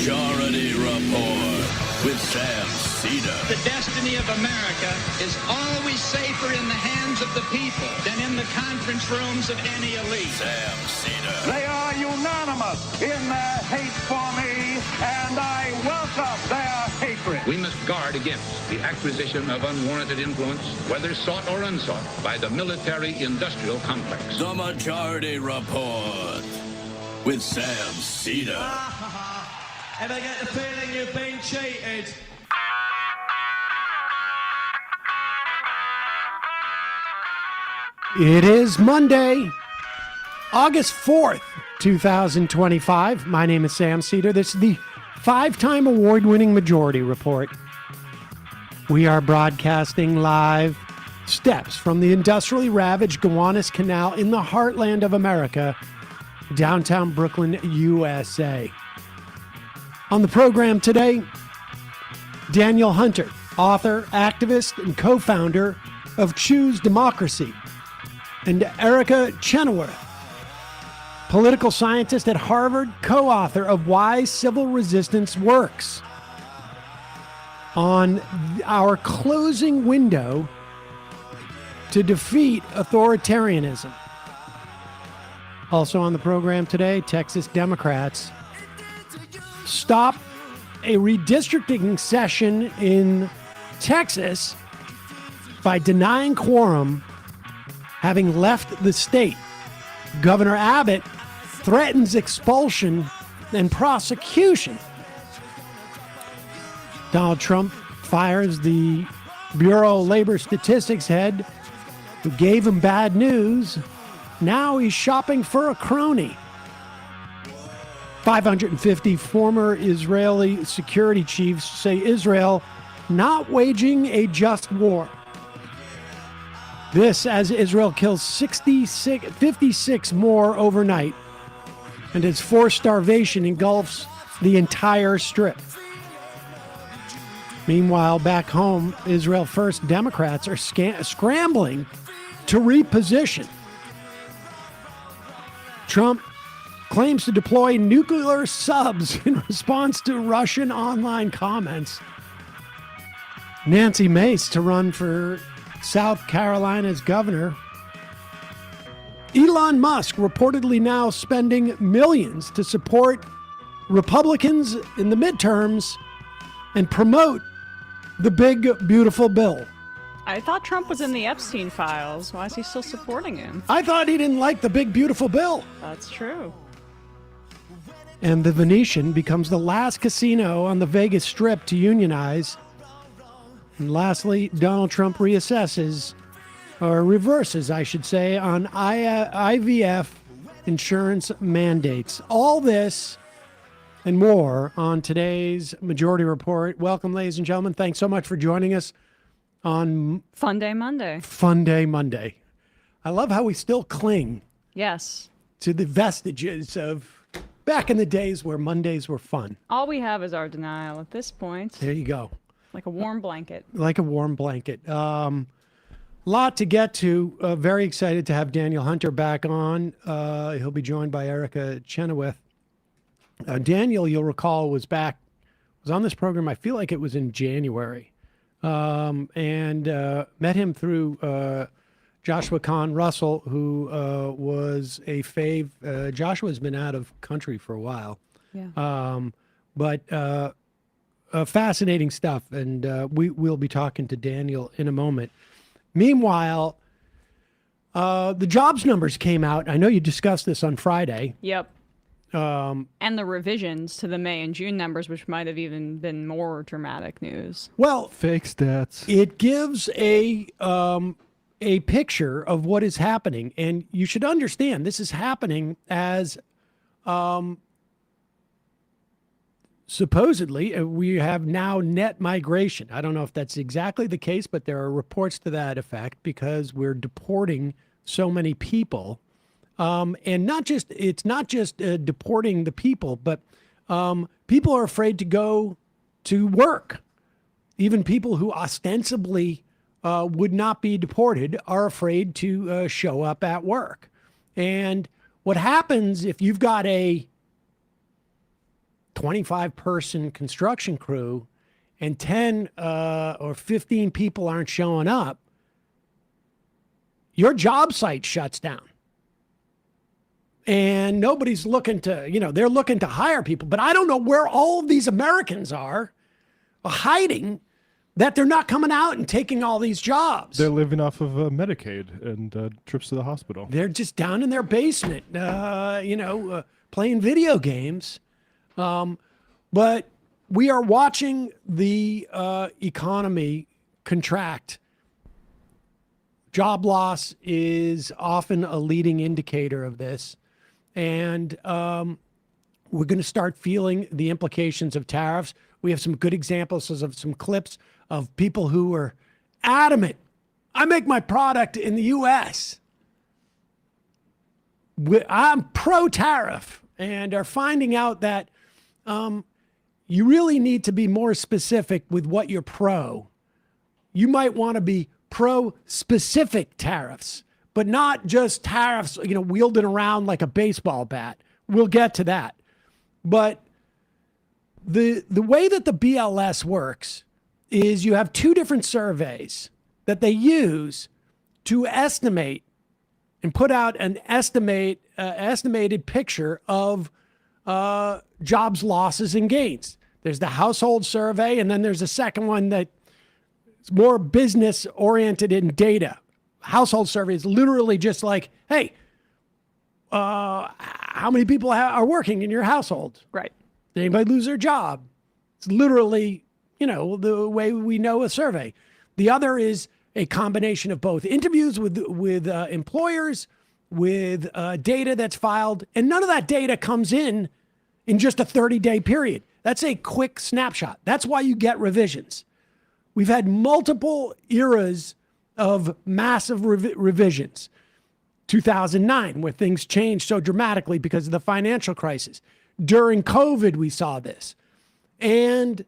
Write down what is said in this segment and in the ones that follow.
Majority Report with Sam Seder. The destiny of America is always safer in the hands of the people than in the conference rooms of any elite. Sam Seder. They are unanimous in their hate for me, and I welcome their hatred. We must guard against the acquisition of unwarranted influence, whether sought or unsought, by the military-industrial complex. The Majority Report with Sam Seder. Ever get the feeling you've been cheated? It is Monday, August 4th, 2025. My name is Sam Seder. This is the five-time award-winning Majority Report. We are broadcasting live steps from the industrially ravaged Gowanus Canal in the heartland of America, downtown Brooklyn, USA. On the program today, Daniel Hunter, author, activist, and co-founder of Choose Democracy, and Erica Chenoweth, political scientist at Harvard, co-author of Why Civil Resistance Works. On our closing window to defeat authoritarianism. Also on the program today, Texas Democrats stop a redistricting session in Texas by denying quorum, having left the state. Governor Abbott threatens expulsion and prosecution. Donald Trump fires the Bureau of Labor Statistics head who gave him bad news. Now he's shopping for a crony. 550 former Israeli security chiefs say Israel not waging a just war. This as Israel kills 56 more overnight, and its forced starvation engulfs the entire strip. Meanwhile, back home, Israel First Democrats are scrambling to reposition. Trump claims to deploy nuclear subs in response to Russian online comments. Nancy Mace to run for South Carolina's governor. Elon Musk reportedly now spending millions to support Republicans in the midterms and promote the big, beautiful bill. I thought Trump was in the Epstein files. Why is he still supporting him? I thought he didn't like the big, beautiful bill. That's true. And the Venetian becomes the last casino on the Vegas Strip to unionize. And lastly, Donald Trump reassesses, or reverses, I should say, on IVF insurance mandates. All this and more on today's Majority Report. Welcome, ladies and gentlemen. Thanks so much for joining us on Fun Day Monday. Fun Day Monday. I love how we still cling Yes. to the vestiges of back in the days where Mondays were fun. All we have is our denial at this point. There you go. Like a warm blanket. Like a warm blanket. Lot to get to. Very excited to have Daniel Hunter back on. He'll be joined by Erica Chenoweth. Daniel, you'll recall, was on this program, I feel like it was in January, and met him through Joshua Kahn Russell, who was a fave. Joshua's been out of country for a while. Yeah. But fascinating stuff, and we'll be talking to Daniel in a moment. Meanwhile, the jobs numbers came out. I know you discussed this on Friday. Yep. And the revisions to the May and June numbers, which might have even been more dramatic news. Well, fake stats. It gives a picture of what is happening, and you should understand this is happening as supposedly we have now net migration. I don't know if that's exactly the case, but there are reports to that effect because we're deporting so many people. And it's not just deporting the people, but people are afraid to go to work. Even people who ostensibly would not be deported are afraid to show up at work. And what happens if you've got a 25-person construction crew and 10 or 15 people aren't showing up, your job site shuts down. And nobody's looking to, they're looking to hire people. But I don't know where all of these Americans are hiding that they're not coming out and taking all these jobs. They're living off of Medicaid and trips to the hospital. They're just down in their basement, playing video games. But we are watching the economy contract. Job loss is often a leading indicator of this. And we're going to start feeling the implications of tariffs. We have some good examples of some clips of people who are adamant. I make my product in the U.S. I'm pro-tariff, and are finding out that you really need to be more specific with what you're pro. You might want to be pro-specific tariffs, but not just tariffs, wielded around like a baseball bat. We'll get to that. But the way that the BLS works is you have two different surveys that they use to estimate and put out an estimated picture of jobs losses and gains. There's the household survey, and then there's a second one that's more business oriented in data. Household survey is literally just like, hey, how many people are working in your household? Right. Did anybody lose their job? It's literally, the way we know a survey. The other is a combination of both interviews with employers, with data that's filed, and none of that data comes in just a 30-day period. That's a quick snapshot. That's why you get revisions. We've had multiple eras of massive revisions. 2009, where things changed so dramatically because of the financial crisis. During COVID, we saw this. And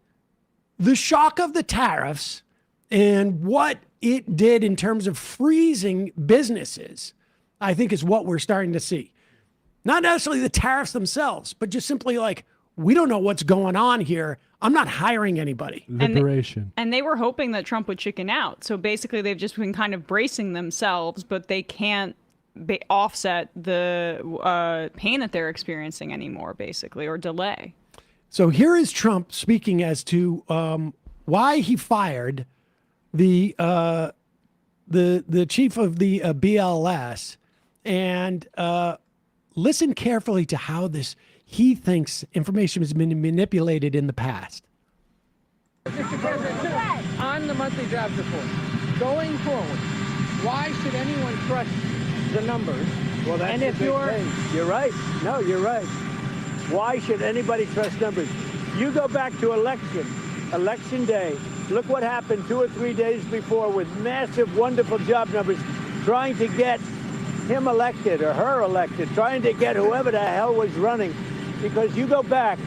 the shock of the tariffs and what it did in terms of freezing businesses, I think is what we're starting to see. Not necessarily the tariffs themselves, but just simply like, we don't know what's going on here. I'm not hiring anybody. Liberation. And they were hoping that Trump would chicken out. So basically, they've just been kind of bracing themselves, but they can't offset the pain that they're experiencing anymore, basically, or delay. So here is Trump speaking as to why he fired the chief of the BLS, and listen carefully to how he thinks information has been manipulated in the past. Mr. President, on the monthly jobs report, going forward, why should anyone trust the numbers? Well, that's the big thing. You're right. No, you're right. Why should anybody trust numbers? You go back to election day. Look what happened 2 or 3 days before with massive, wonderful job numbers, trying to get him elected or her elected, trying to get whoever the hell was running. Because you go back,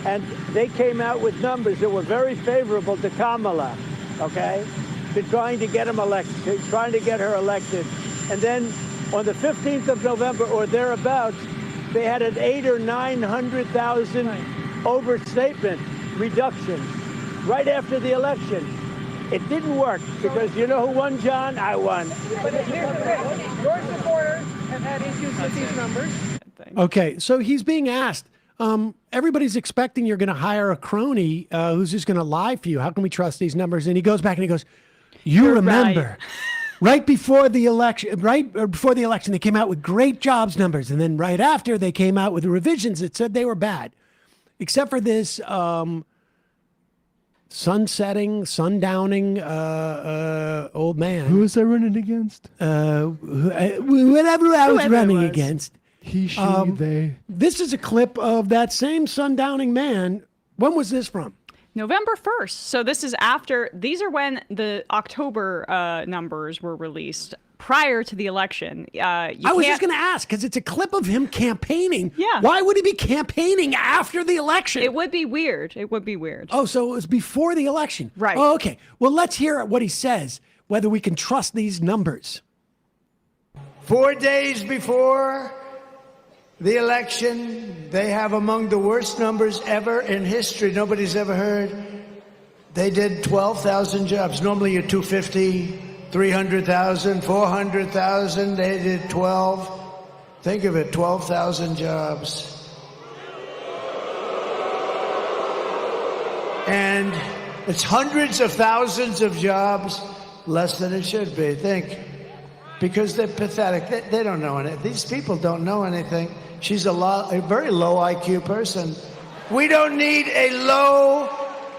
and they came out with numbers that were very favorable to Kamala, okay, to trying to get him elected, trying to get her elected. And then on the 15th of November or thereabouts, they had an 800,000 or 900,000 overstatement reduction right after the election. It didn't work because you know who won, John? I won. But here's the thing. Your supporters have had issues with these numbers. Okay, so he's being asked, everybody's expecting you're going to hire a crony who's just going to lie for you. How can we trust these numbers? And he goes back and he goes, you remember, right before the election, they came out with great jobs numbers. And then right after, they came out with revisions that said they were bad. Except for this sundowning old man. Who was I running against? Whatever I was running against. He, she, they. This is a clip of that same sundowning man. When was this from? November 1st. So this is after, these are when the October numbers were released prior to the election. I was just going to ask, because it's a clip of him campaigning. Yeah. Why would he be campaigning after the election? It would be weird. It would be weird. Oh, so it was before the election. Right. Oh, okay. Well, let's hear what he says, whether we can trust these numbers. 4 days before The election, they have among the worst numbers ever in history. Nobody's ever heard. They did 12,000 jobs. Normally you're 250, 300,000, 400,000. They did 12. Think of it, 12,000 jobs. And it's hundreds of thousands of jobs, less than it should be. Think. Because they're pathetic. They don't know anything. These people don't know anything. She's a very low IQ person. We don't need a low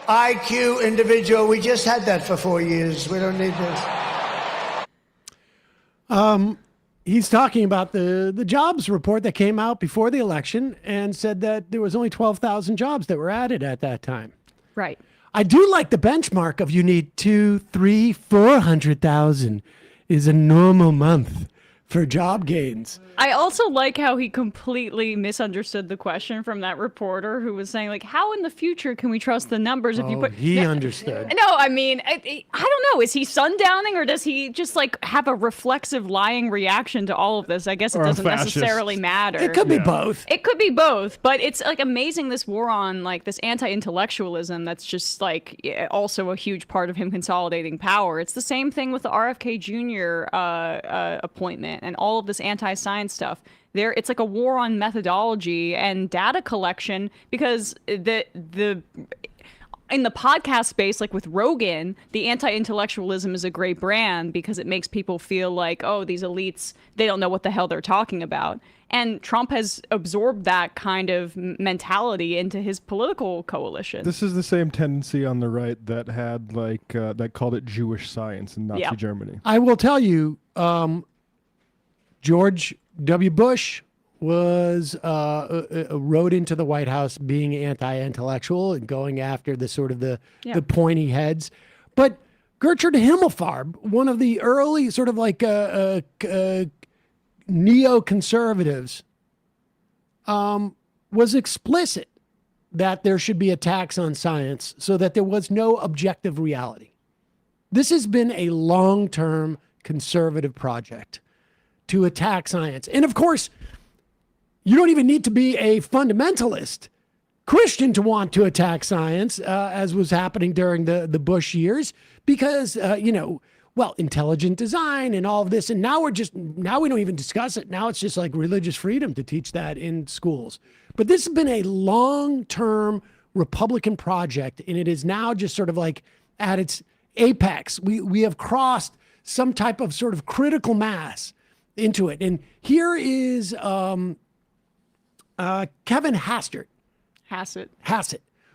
IQ individual. We just had that for 4 years. We don't need this. He's talking about the jobs report that came out before the election and said that there was only 12,000 jobs that were added at that time. Right. I do like the benchmark of you need 200,000, 300,000, 400,000 is a normal month for job gains. I also like how he completely misunderstood the question from that reporter who was saying, like, how in the future can we trust the numbers if you put... He understood. No, I mean, I don't know. Is he sundowning or does he just, like, have a reflexive lying reaction to all of this? I guess it doesn't necessarily matter. It could be both. It could be both, but it's, like, amazing this war on, like, this anti-intellectualism that's just, like, also a huge part of him consolidating power. It's the same thing with the RFK Jr. Appointment and all of this anti-science stuff. It's like a war on methodology and data collection, because in the podcast space, like with Rogan, the anti-intellectualism is a great brand because it makes people feel like, oh, these elites, they don't know what the hell they're talking about. And Trump has absorbed that kind of mentality into his political coalition. This is the same tendency on the right that had that called it Jewish science in Nazi Germany. I will tell you, George W. Bush was rode into the White House being anti-intellectual and going after the sort of the pointy heads. But Gertrude Himmelfarb, one of the early sort of like neoconservatives, was explicit that there should be a tax on science so that there was no objective reality. This has been a long-term conservative project to attack science. And of course, you don't even need to be a fundamentalist Christian to want to attack science, as was happening during the Bush years, because, intelligent design and all of this. And now we don't even discuss it. Now it's just like religious freedom to teach that in schools. But this has been a long-term Republican project, and it is now just sort of like at its apex. We have crossed some type of sort of critical mass into it. And here is Kevin Hassett,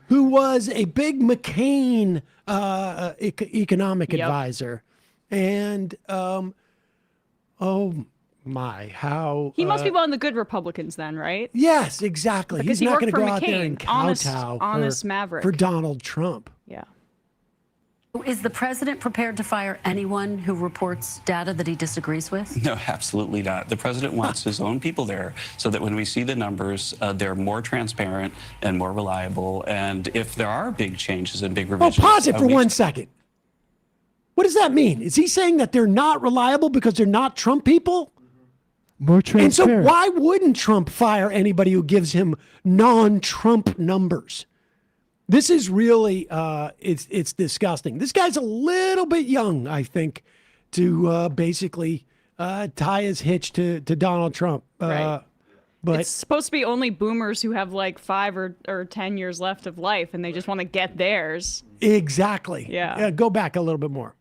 who was a big McCain economic advisor. And oh my, how... He must be one of the good Republicans then, right? Yes, exactly. Because he's not going to go McCain, out there and kowtow honest maverick for Donald Trump. Yeah. Is the president prepared to fire anyone who reports data that he disagrees with? No, absolutely not. The president wants his own people there so that when we see the numbers, they're more transparent and more reliable. And if there are big changes and big revisions... Oh, pause it for 1 second. What does that mean? Is he saying that they're not reliable because they're not Trump people? More transparent. And so why wouldn't Trump fire anybody who gives him non-Trump numbers? This is really, it's disgusting. This guy's a little bit young, I think, to basically tie his hitch to Donald Trump. Right. But it's supposed to be only boomers who have like 5 or 10 years left of life, and they just want to get theirs. Exactly. Yeah. Go back a little bit more.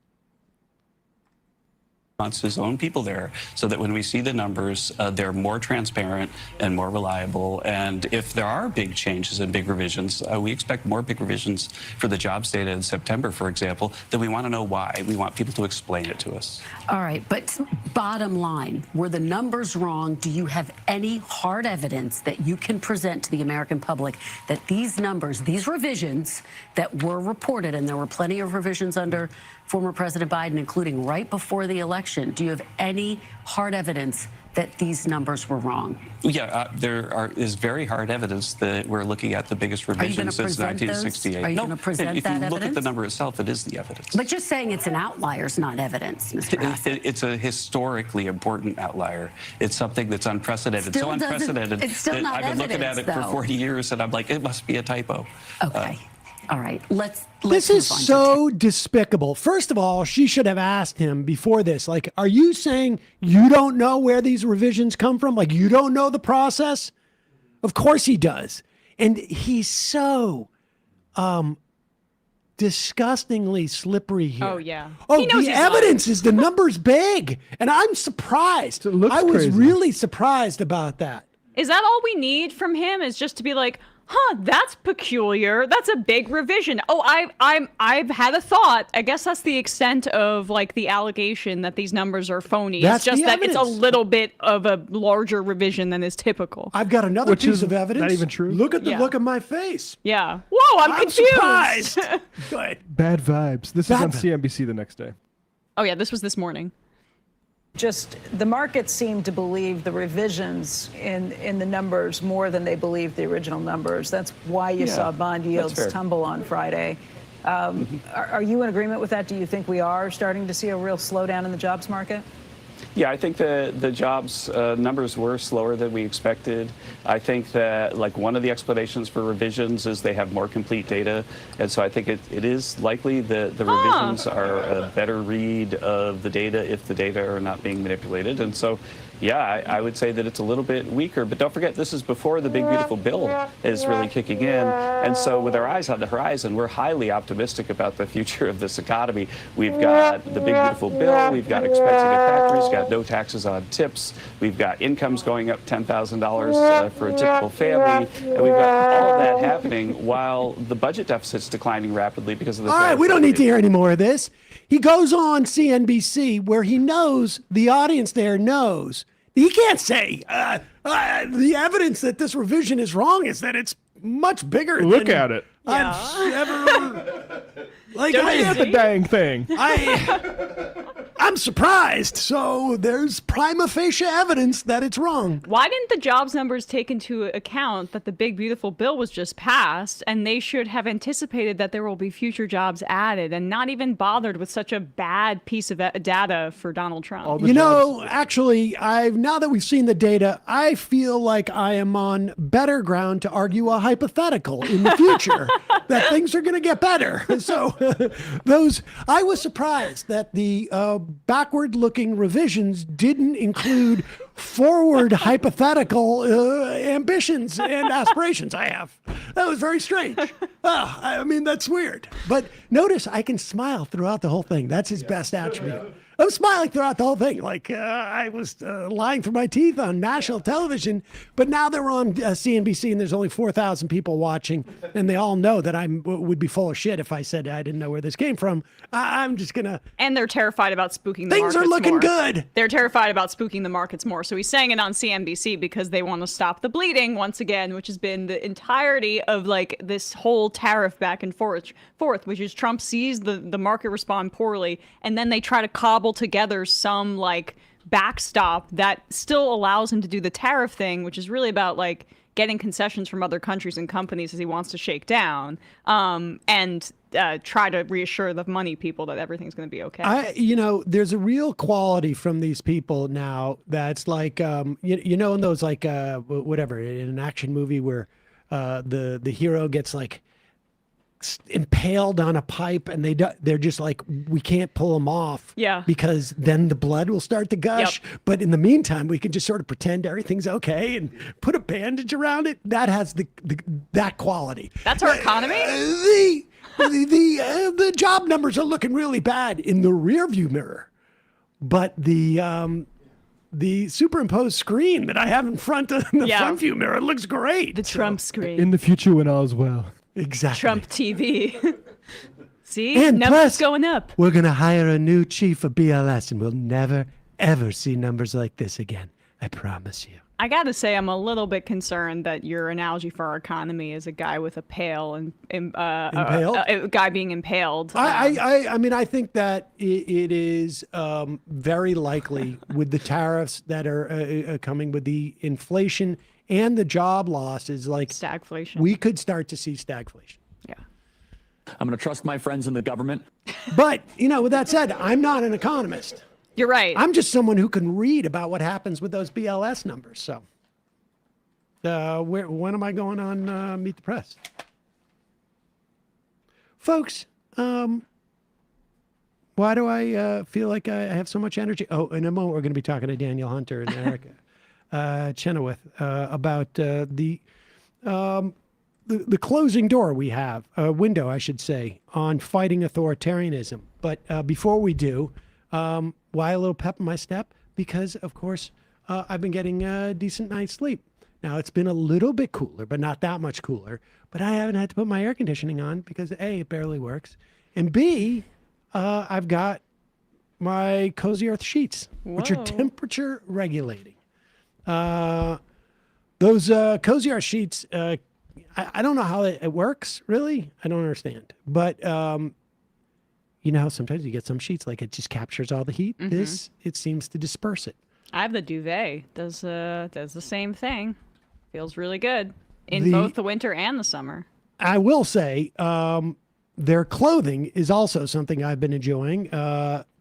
Wants his own people there so that when we see the numbers, they're more transparent and more reliable. And if there are big changes and big revisions, we expect more big revisions for the jobs data in September, for example, then we want to know why. We want people to explain it to us. All right, but bottom line, were the numbers wrong? Do you have any hard evidence that you can present to the American public that these numbers, these revisions that were reported, and there were plenty of revisions under former President Biden, including right before the election, do you have any hard evidence that these numbers were wrong? Yeah, there is very hard evidence that we're looking at the biggest revision since 1968. Are you going to present if that you evidence? look at the number itself, it is the evidence. But just saying it's an outlier is not evidence, Mr. Hassett. It's a historically important outlier. It's something that's unprecedented. Still So unprecedented it's still that not I've been looking at it evidence, for though. 40 years, and I'm like, it must be a typo. Okay. All right. Let's This is move on to so despicable. First of all, she should have asked him before this, like, are you saying you don't know where these revisions come from? Like, you don't know the process? Of course he does. And he's so disgustingly slippery here. Oh, yeah. Oh, He knows the he's lying. evidence is the number's big. And I'm surprised. I was crazy. really surprised about that. Is that all we need from him? Is just to be like, huh, that's peculiar. That's a big revision. Oh, I've had a thought. I guess that's the extent of like the allegation that these numbers are phony. That's it's just the that it's a evidence. little bit of a larger revision than is typical. I've got another Which piece is of evidence. not even true. Look at the Yeah. look of my face. Yeah. Whoa, I'm confused. surprised. Good. Bad vibes. This Bad is on vi- CNBC the next day. Oh yeah, this was this morning. Just the markets seem to believe the revisions in the numbers more than they believe the original numbers. That's why you saw bond yields fair. tumble on Friday. Are you in agreement with that? Do you think we are starting to see a real slowdown in the jobs market? Yeah, I think the jobs numbers were slower than we expected. I think that like one of the explanations for revisions is they have more complete data. And so I think it is likely that the revisions are a better read of the data if the data are not being manipulated. And so, yeah, I would say that it's a little bit weaker. But don't forget, this is before the big, beautiful bill is really kicking in. And so with our eyes on the horizon, we're highly optimistic about the future of this economy. We've got the big, beautiful bill. We've got expected factories, got no taxes on tips. We've got incomes going up $10,000 for a typical family. And we've got all of that happening while the budget deficit's declining rapidly because of the All right, we don't need to hear any more of this. He goes on CNBC where he knows the audience there knows. He can't say the evidence that this revision is wrong is that it's much bigger. Look than at it. I've ever like Look at the dang thing. I'm surprised. So there's prima facie evidence that it's wrong. Why didn't the jobs numbers take into account that the big beautiful bill was just passed and they should have anticipated that there will be future jobs added and not even bothered with such a bad piece of data for Donald Trump? You know, actually, now that we've seen the data, I feel like I am on better ground to argue a hypothetical in the future that things are going to get better. So I was surprised that the backward-looking revisions didn't include forward hypothetical ambitions and aspirations I have. That was very strange. I mean, that's weird. But notice I can smile throughout the whole thing. That's his best attribute. I'm smiling throughout the whole thing, like I was lying through my teeth on national television, but now they're on CNBC and there's only 4,000 people watching, and they all know that I would be full of shit if I said I didn't know where this came from. I'm just going to... And they're terrified about spooking the markets Things are looking more. good. They're terrified about spooking the markets more. So he's saying it on CNBC because they want to stop the bleeding once again, which has been the entirety of like this whole tariff back and forth, which is Trump sees the market respond poorly, and then they try to cobble together some like backstop that still allows him to do the tariff thing, which is really about like getting concessions from other countries and companies as he wants to shake down, and try to reassure the money people that everything's going to be okay. There's a real quality from these people now that's like, in those like whatever, in an action movie where the hero gets like impaled on a pipe and they're just like, we can't pull them off, because then the blood will start to gush. But in the meantime, we can just sort of pretend everything's okay and put a bandage around it. That has that quality. That's our economy. The job numbers are looking really bad in the rearview mirror, but the superimposed screen that I have in front of the front view mirror looks great. The Trump screen. In the future when all's well. Exactly. Trump TV. See? And numbers plus, going up. We're going to hire a new chief of BLS and we'll never, ever see numbers like this again. I promise you. I gotta say, I'm a little bit concerned that your analogy for our economy is a guy with a pail and Impaled? a guy being impaled. I mean, I think that it is very likely with the tariffs that are coming, with the inflation and the job losses, like stagflation. We could start to see stagflation. Yeah. I'm going to trust my friends in the government. But, with that said, I'm not an economist. You're right. I'm just someone who can read about what happens with those BLS numbers. So, when am I going on Meet the Press? Folks, why do I feel like I have so much energy? Oh, in a moment, we're going to be talking to Daniel Hunter and Erica Chenoweth about the closing door we have, window, I should say, on fighting authoritarianism. But before we do, why a little pep in my step? Because, of course, I've been getting a decent night's sleep. Now, it's been a little bit cooler, but not that much cooler. But I haven't had to put my air conditioning on because, A, it barely works. And B, I've got my Cozy Earth sheets, which are temperature regulating. Those Cozy Earth sheets, I don't know how it works, really. I don't understand. But sometimes you get some sheets, like it just captures all the heat. Mm-hmm. It seems to disperse it. I have the duvet. Does the same thing. Feels really good in both the winter and the summer. I will say, their clothing is also something I've been enjoying.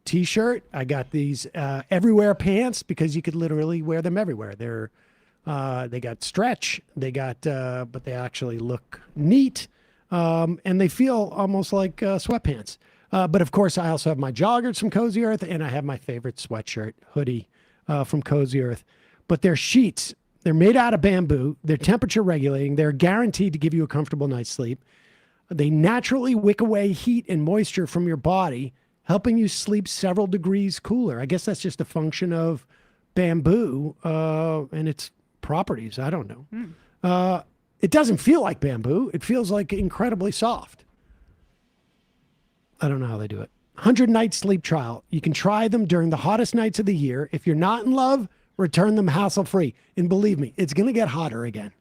T-shirt. I got these everywhere pants because you could literally wear them everywhere. They got stretch. They got, but they actually look neat, and they feel almost like sweatpants. But of course, I also have my joggers from Cozy Earth, and I have my favorite sweatshirt hoodie from Cozy Earth. But they're sheets. They're made out of bamboo. They're temperature regulating. They're guaranteed to give you a comfortable night's sleep. They naturally wick away heat and moisture from your body, helping you sleep several degrees cooler. I guess that's just a function of bamboo and its properties. I don't know. It doesn't feel like bamboo. It feels like incredibly soft. I don't know how they do it. 100-night sleep trial. You can try them during the hottest nights of the year. If you're not in love, return them hassle-free. And believe me, it's going to get hotter again.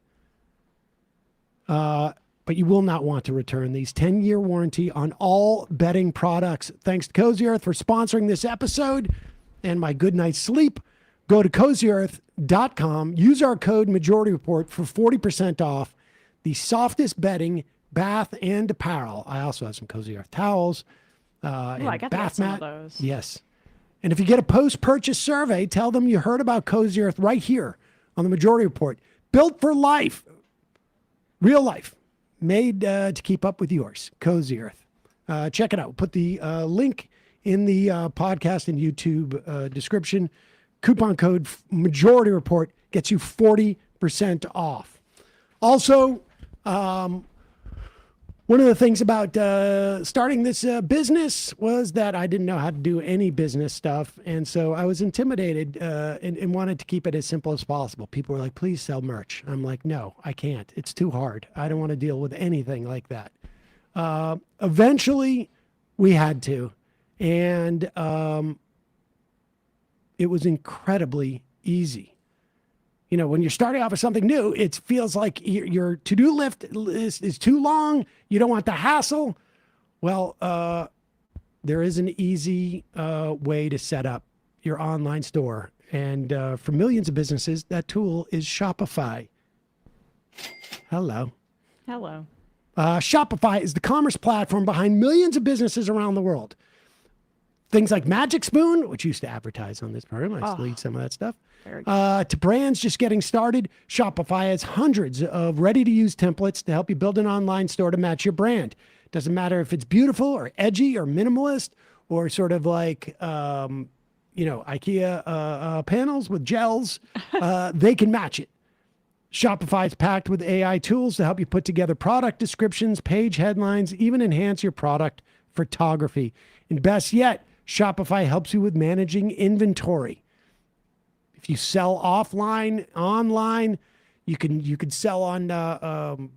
But you will not want to return these. 10-year warranty on all bedding products. Thanks to Cozy Earth for sponsoring this episode and my good night's sleep. Go to CozyEarth.com. Use our code Majority Report for 40% off the softest bedding, bath, and apparel. I also have some Cozy Earth towels. And I got bath some mat. of those. Yes. And if you get a post-purchase survey, tell them you heard about Cozy Earth right here on the Majority Report. Built for life. Real life. Made to keep up with yours. Cozy Earth. Check it out. We'll put the link in the podcast and YouTube description. Coupon code Majority Report gets you 40% off. Also, one of the things about starting this business was that I didn't know how to do any business stuff. And so I was intimidated and wanted to keep it as simple as possible. People were like, please sell merch. I'm like, no, I can't. It's too hard. I don't want to deal with anything like that. Eventually, we had to. And it was incredibly easy. You know, when you're starting off with something new, it feels like your to-do list is too long. You don't want the hassle. Well, there is an easy way to set up your online store. And for millions of businesses, that tool is Shopify. Hello. Hello. Shopify is the commerce platform behind millions of businesses around the world. Things like Magic Spoon, which used to advertise on this program. I lead some of that stuff. To brands just getting started, Shopify has hundreds of ready-to-use templates to help you build an online store to match your brand. Doesn't matter if it's beautiful or edgy or minimalist or sort of like, IKEA panels with gels. They can match it. Shopify is packed with AI tools to help you put together product descriptions, page headlines, even enhance your product photography. And best yet, Shopify helps you with managing inventory. If you sell offline, online, you can sell on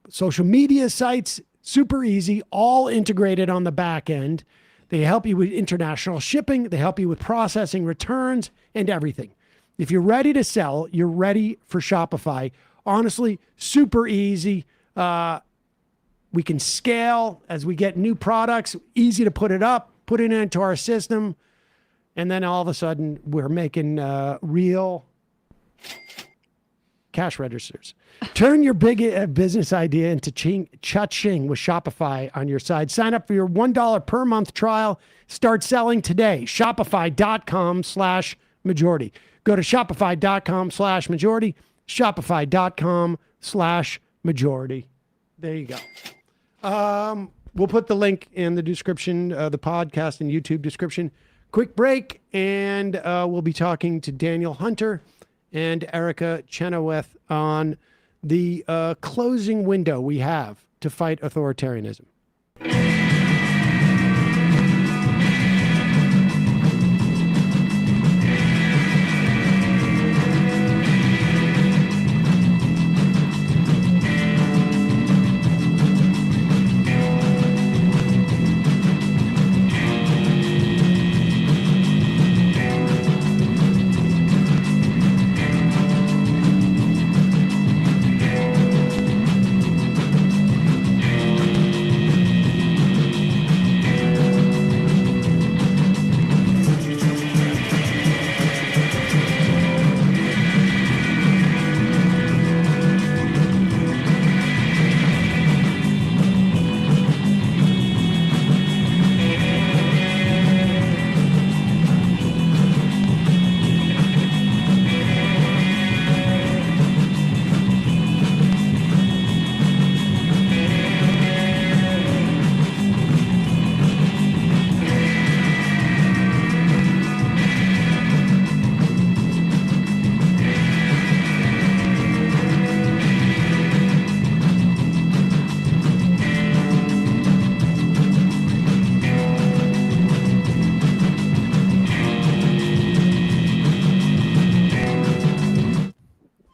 social media sites. Super easy, all integrated on the back end. They help you with international shipping. They help you with processing returns and everything. If you're ready to sell, you're ready for Shopify. Honestly, super easy. We can scale as we get new products, easy to put it up, put it into our system. And then all of a sudden we're making real cash registers. Turn your big business idea into cha-ching with Shopify on your side. Sign up for your $1 per month trial. Start selling today. Shopify.com/majority. Go to Shopify.com/majority. Shopify.com/majority. There you go. We'll put the link in the description, the podcast and YouTube description. Quick break, and we'll be talking to Daniel Hunter and Erica Chenoweth on the closing window we have to fight authoritarianism.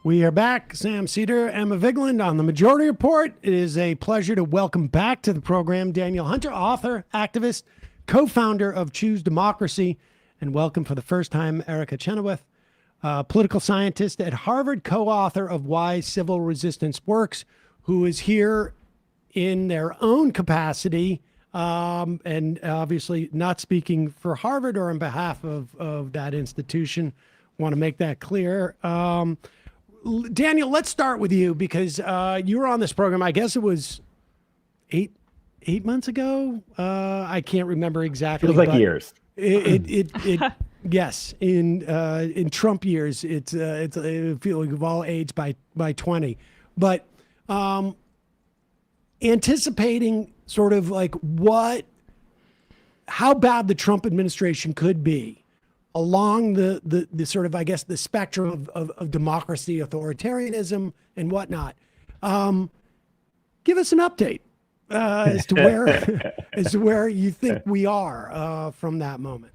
We are back. Sam Seder, Emma Vigeland on the Majority Report. It is a pleasure to welcome back to the program Daniel Hunter, author, activist, co-founder of Choose Democracy, and welcome for the first time Erica Chenoweth, political scientist at Harvard, co-author of Why Civil Resistance Works, who is here in their own capacity, and obviously not speaking for Harvard or on behalf of that institution. Want to make that clear. Daniel, let's start with you because you were on this program. I guess it was eight months ago. I can't remember exactly. Feels like years. Yes. In Trump years, it feels like we've all aged by 20. But anticipating sort of like how bad the Trump administration could be along the sort of, I guess, the spectrum of democracy, authoritarianism, and whatnot. Give us an update as to where you think we are from that moment.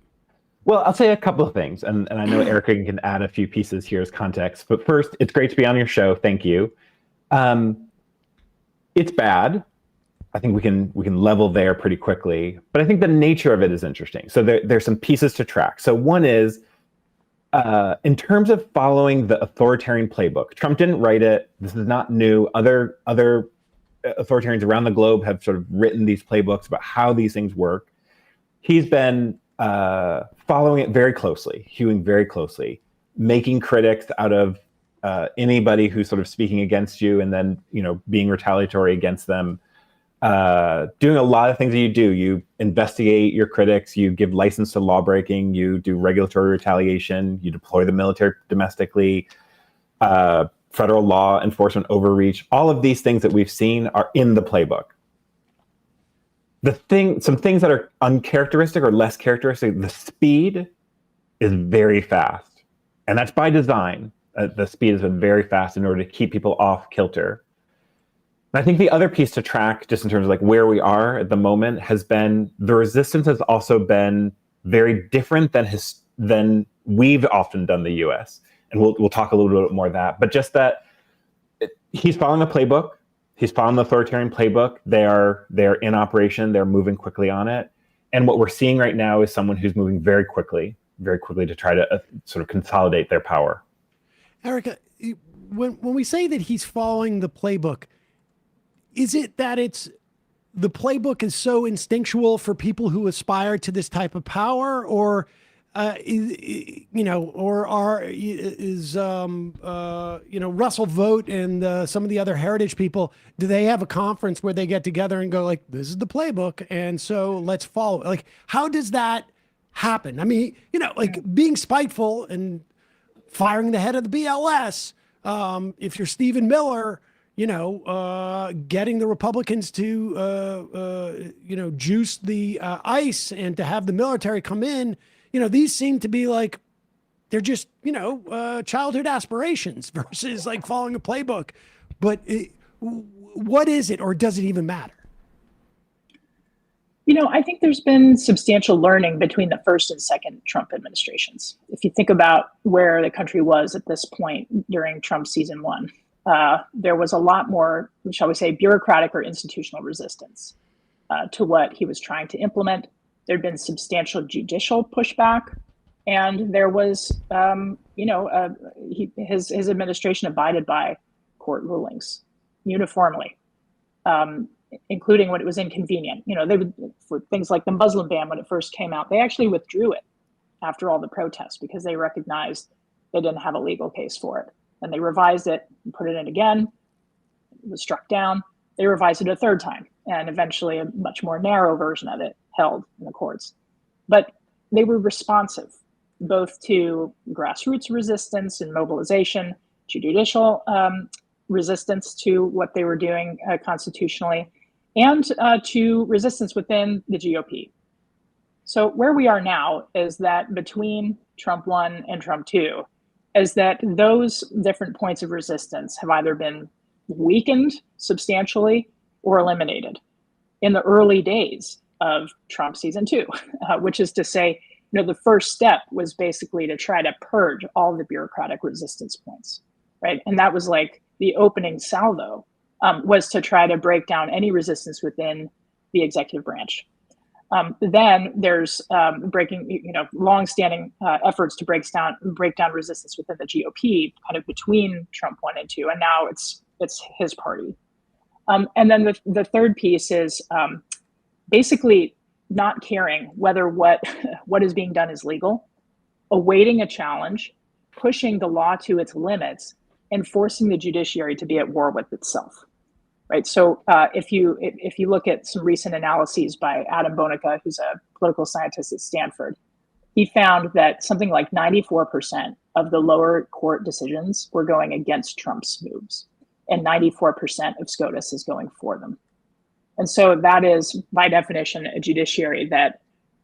Well, I'll say a couple of things, and I know Erica can add a few pieces here as context. But first, it's great to be on your show. Thank you. It's bad. I think we can level there pretty quickly, but I think the nature of it is interesting. So there's some pieces to track. So one is, in terms of following the authoritarian playbook, Trump didn't write it. This is not new. Other authoritarians around the globe have sort of written these playbooks about how these things work. He's been following it very closely, hewing very closely, making critics out of anybody who's sort of speaking against you, and then being retaliatory against them. Doing a lot of things that you do. You investigate your critics, you give license to lawbreaking, you do regulatory retaliation, you deploy the military domestically, federal law enforcement overreach. All of these things that we've seen are in the playbook. Some things that are uncharacteristic or less characteristic, the speed is very fast. And that's by design. The speed has been very fast in order to keep people off kilter. And I think the other piece to track, just in terms of like where we are at the moment, has been the resistance has also been very different than we've often done the U.S. And we'll talk a little bit more of that. But just that he's following a playbook. He's following the authoritarian playbook. They're in operation. They're moving quickly on it. And what we're seeing right now is someone who's moving very quickly, very quickly to try to sort of consolidate their power. Erica, when we say that he's following the playbook, is it that the playbook is so instinctual for people who aspire to this type of power, or is Russell Vogt and some of the other heritage people, do they have a conference where they get together and go like, this is the playbook, and so let's follow it? Like, how does that happen? I mean, like being spiteful and firing the head of the BLS, if you're Stephen Miller, getting the Republicans to, juice the ICE and to have the military come in, these seem to be like, they're just, childhood aspirations versus like following a playbook. But what is it, or does it even matter? I think there's been substantial learning between the first and second Trump administrations. If you think about where the country was at this point during Trump season one, there was a lot more, shall we say, bureaucratic or institutional resistance to what he was trying to implement. There'd been substantial judicial pushback, and there was, his administration abided by court rulings uniformly, including when it was inconvenient. They would, for things like the Muslim ban when it first came out, they actually withdrew it after all the protests because they recognized they didn't have a legal case for it. And they revised it and put it in again. It was struck down. They revised it a third time, and eventually a much more narrow version of it held in the courts. But they were responsive both to grassroots resistance and mobilization, to judicial resistance to what they were doing constitutionally, and to resistance within the GOP. So where we are now is that between Trump 1 and Trump 2, is that those different points of resistance have either been weakened substantially or eliminated in the early days of Trump season 2, which is to say, the first step was basically to try to purge all the bureaucratic resistance points, right? And that was like the opening salvo, was to try to break down any resistance within the executive branch. Then there's longstanding efforts to break down resistance within the GOP, kind of between Trump 1 and 2, and now it's his party. And then the third piece is basically not caring whether what is being done is legal, awaiting a challenge, pushing the law to its limits, and forcing the judiciary to be at war with itself. Right. So if you look at some recent analyses by Adam Bonica, who's a political scientist at Stanford, he found that something like 94% of the lower court decisions were going against Trump's moves, and 94% of SCOTUS is going for them. And so that is, by definition, a judiciary that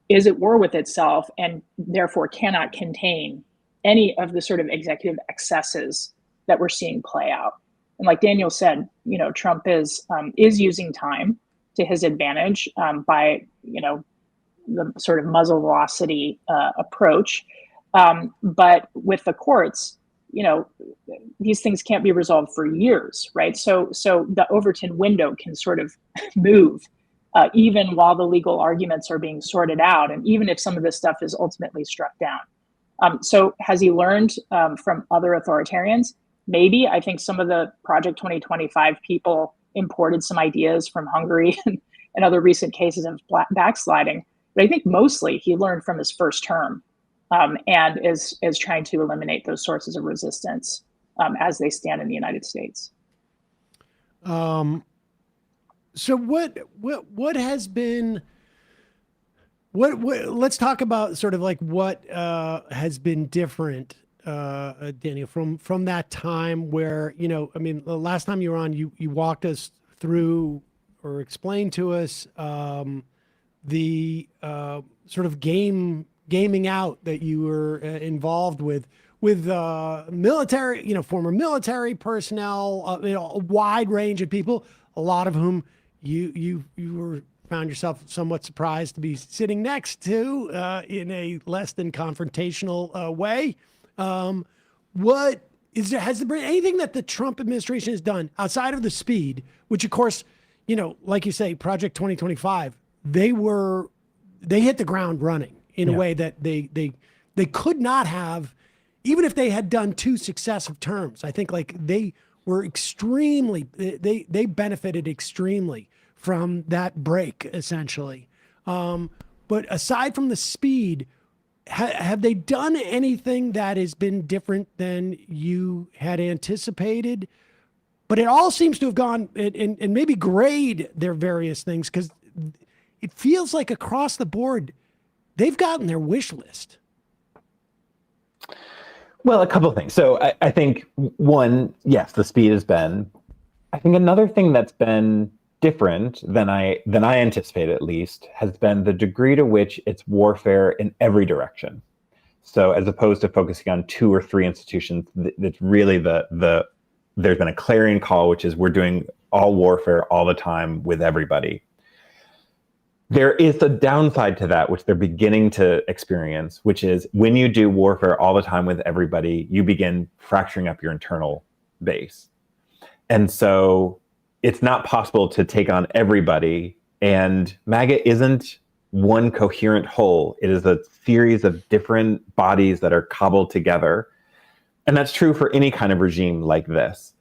is at war with itself and therefore cannot contain any of the sort of executive excesses that we're seeing play out. And like Daniel said, Trump is using time to his advantage by, the sort of muzzle velocity approach. But with the courts, these things can't be resolved for years, right? So the Overton window can sort of move even while the legal arguments are being sorted out, and even if some of this stuff is ultimately struck down. So has he learned from other authoritarians? Maybe. I think some of the Project 2025 people imported some ideas from Hungary and other recent cases of backsliding. But I think mostly he learned from his first term and is trying to eliminate those sources of resistance as they stand in the United States. So what has been, let's talk about sort of like what has been different, Daniel, from that time where, the last time you were on, you walked us through or explained to us the sort of gaming out that you were involved with military, former military personnel, a wide range of people, a lot of whom you found yourself somewhat surprised to be sitting next to in a less than confrontational way. What is there? Has there been anything that the Trump administration has done outside of the speed, which of course, like you say, Project 2025, they hit the ground running in a way that they they could not have, even if they had done 2 successive terms. I think like they were extremely, they benefited extremely from that break, essentially. But aside from the speed, have they done anything that has been different than you had anticipated? But it all seems to have gone and maybe grade their various things, because it feels like across the board, they've gotten their wish list. Well, a couple of things. So I think one, yes, the speed has been. I think another thing that's been different than I anticipated, at least, has been the degree to which it's warfare in every direction. So as opposed to focusing on 2 or 3 institutions, it's really there's been a clarion call, which is we're doing all warfare all the time with everybody. There is a downside to that, which they're beginning to experience, which is when you do warfare all the time with everybody, you begin fracturing up your internal base. And so it's not possible to take on everybody. And MAGA isn't one coherent whole. It is a series of different bodies that are cobbled together. And that's true for any kind of regime like this.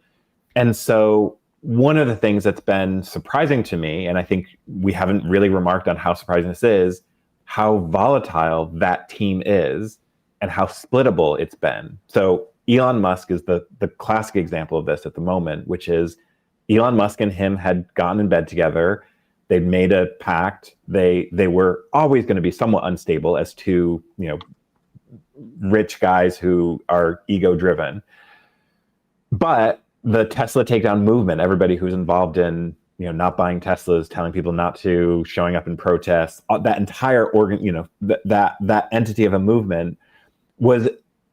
And so one of the things that's been surprising to me, and I think we haven't really remarked on how surprising this is, how volatile that team is and how splittable it's been. So Elon Musk is the classic example of this at the moment, which is Elon Musk and him had gotten in bed together. They'd made a pact. They were always going to be somewhat unstable as two, rich guys who are ego driven. But the Tesla takedown movement, everybody who's involved in, not buying Teslas, telling people not to, showing up in protests, that entire that entity of a movement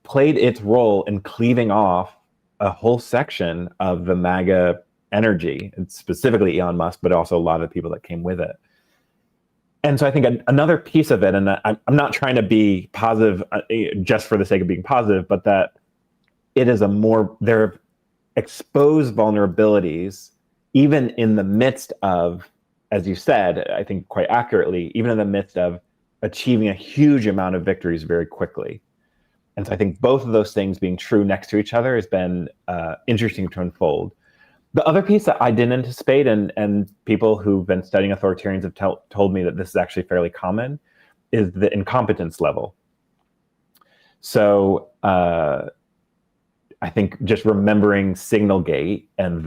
played its role in cleaving off a whole section of the MAGA energy, and specifically Elon Musk, but also a lot of the people that came with it. And so I think another piece of it, and I'm not trying to be positive just for the sake of being positive, but that it is there are exposed vulnerabilities, even in the midst of, as you said, I think quite accurately, even in the midst of achieving a huge amount of victories very quickly. And so I think both of those things being true next to each other has been interesting to unfold. The other piece that I didn't anticipate, and people who've been studying authoritarians have told me that this is actually fairly common, is the incompetence level. So I think just remembering Signalgate and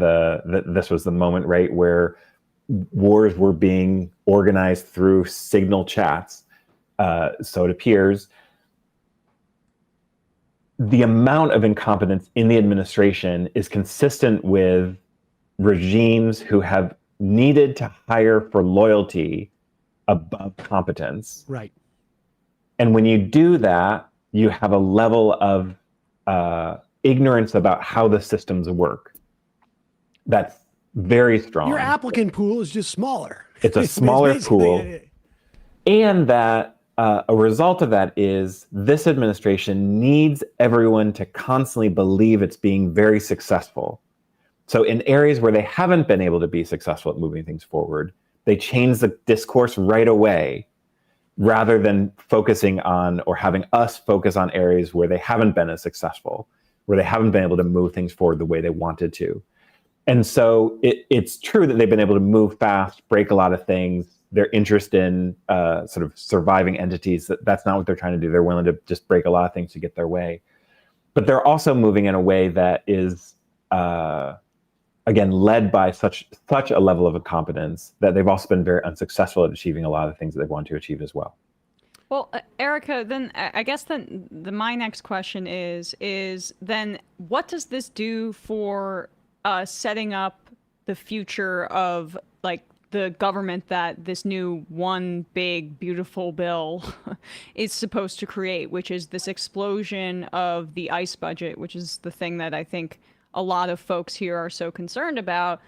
this was the moment, right, where wars were being organized through signal chats. So it appears the amount of incompetence in the administration is consistent with regimes who have needed to hire for loyalty above competence. Right. And when you do that, you have a level of ignorance about how the systems work that's very strong. Your applicant pool is just smaller. It's a smaller pool. And that a result of that is this administration needs everyone to constantly believe it's being very successful. So in areas where they haven't been able to be successful at moving things forward, they change the discourse right away rather than focusing on or having us focus on areas where they haven't been as successful, where they haven't been able to move things forward the way they wanted to. And so it's true that they've been able to move fast, break a lot of things. Their interest in sort of surviving entities, that's not what they're trying to do. They're willing to just break a lot of things to get their way. But they're also moving in a way that is, again, led by such a level of incompetence that they've also been very unsuccessful at achieving a lot of the things that they want to achieve as well. Well, Erica, then I guess then my next question is then what does this do for setting up the future of the government that this new one big beautiful bill is supposed to create, which is this explosion of the ICE budget, which is the thing that I think a lot of folks here are so concerned about.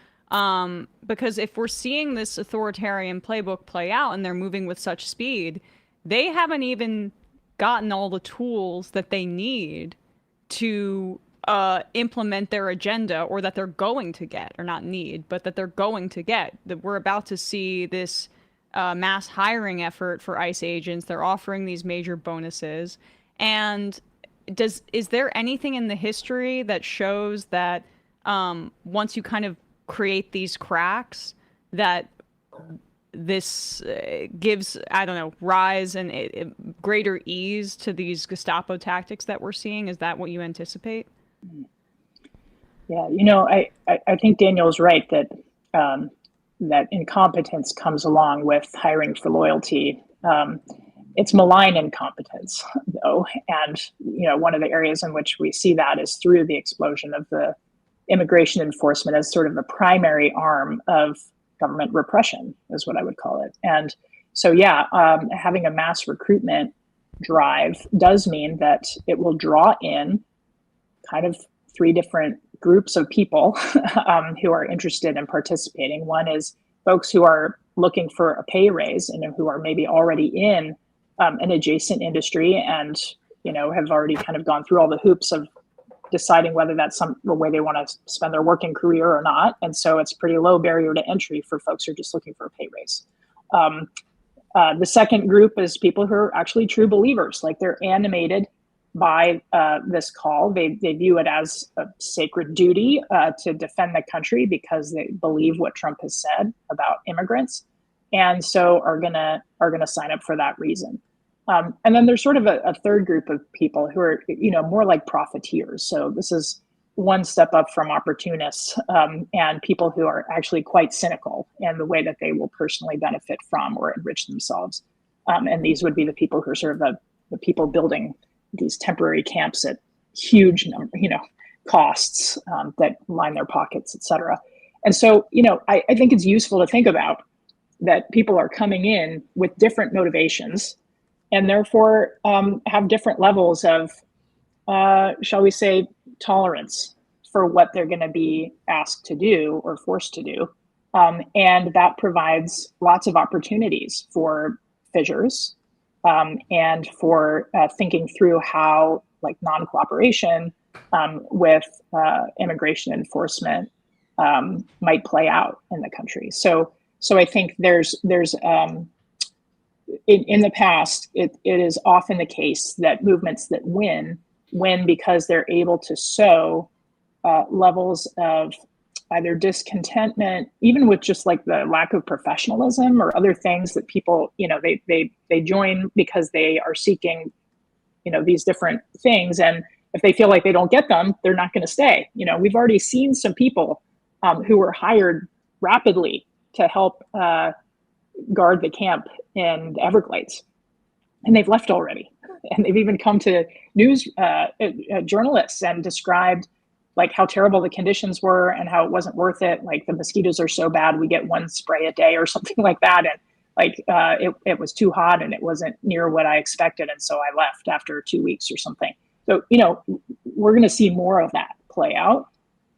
Because if we're seeing this authoritarian playbook play out and they're moving with such speed, they haven't even gotten all the tools that they need to implement their agenda, or that they're going to get, or not need, but that they're going to get. That we're about to see this mass hiring effort for ICE agents. They're offering these major bonuses. And is there anything in the history that shows that once you kind of create these cracks, that this gives, I don't know, rise and greater ease to these Gestapo tactics that we're seeing? Is that what you anticipate? Yeah, I think Daniel's right that that incompetence comes along with hiring for loyalty. It's malign incompetence, though, and one of the areas in which we see that is through the explosion of the immigration enforcement as sort of the primary arm of government repression, is what I would call it. And so, having a mass recruitment drive does mean that it will draw in kind of three different groups of people who are interested in participating. One is folks who are looking for a pay raise and who are maybe already in an adjacent industry and have already kind of gone through all the hoops of deciding whether that's the way they want to spend their working career or not. And so it's pretty low barrier to entry for folks who are just looking for a pay raise. The second group is people who are actually true believers, like they're animated by this call. They view it as a sacred duty to defend the country because they believe what Trump has said about immigrants, and so are gonna sign up for that reason. And then there's sort of a third group of people who are more like profiteers. So this is one step up from opportunists and people who are actually quite cynical in the way that they will personally benefit from or enrich themselves. And these would be the people who are sort of the people building these temporary camps at huge costs that line their pockets, et cetera. And so, I think it's useful to think about that people are coming in with different motivations and therefore have different levels of, shall we say, tolerance for what they're going to be asked to do or forced to do. And that provides lots of opportunities for fissures and for thinking through how non-cooperation with immigration enforcement might play out in the country. So I think there's in the past, it is often the case that movements that win because they're able to sow levels of either discontentment, even with just like the lack of professionalism or other things that people, they join because they are seeking, these different things. And if they feel like they don't get them, they're not going to stay. We've already seen some people who were hired rapidly to help guard the camp in the Everglades, and they've left already. And they've even come to news journalists and described like how terrible the conditions were and how it wasn't worth it. Like the mosquitoes are so bad, we get one spray a day or something like that. And like it was too hot and it wasn't near what I expected. And so I left after 2 weeks or something. So, we're going to see more of that play out.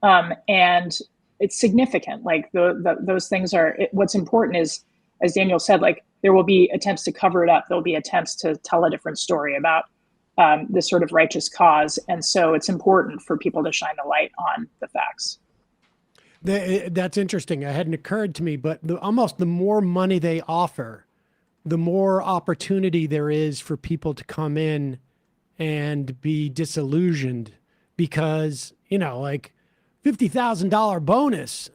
And it's significant. Like those things are, what's important is, as Daniel said, like there will be attempts to cover it up. There'll be attempts to tell a different story about this sort of righteous cause. And so it's important for people to shine the light on the facts. That's interesting. It hadn't occurred to me, but almost the more money they offer, the more opportunity there is for people to come in and be disillusioned because, like $50,000 bonus,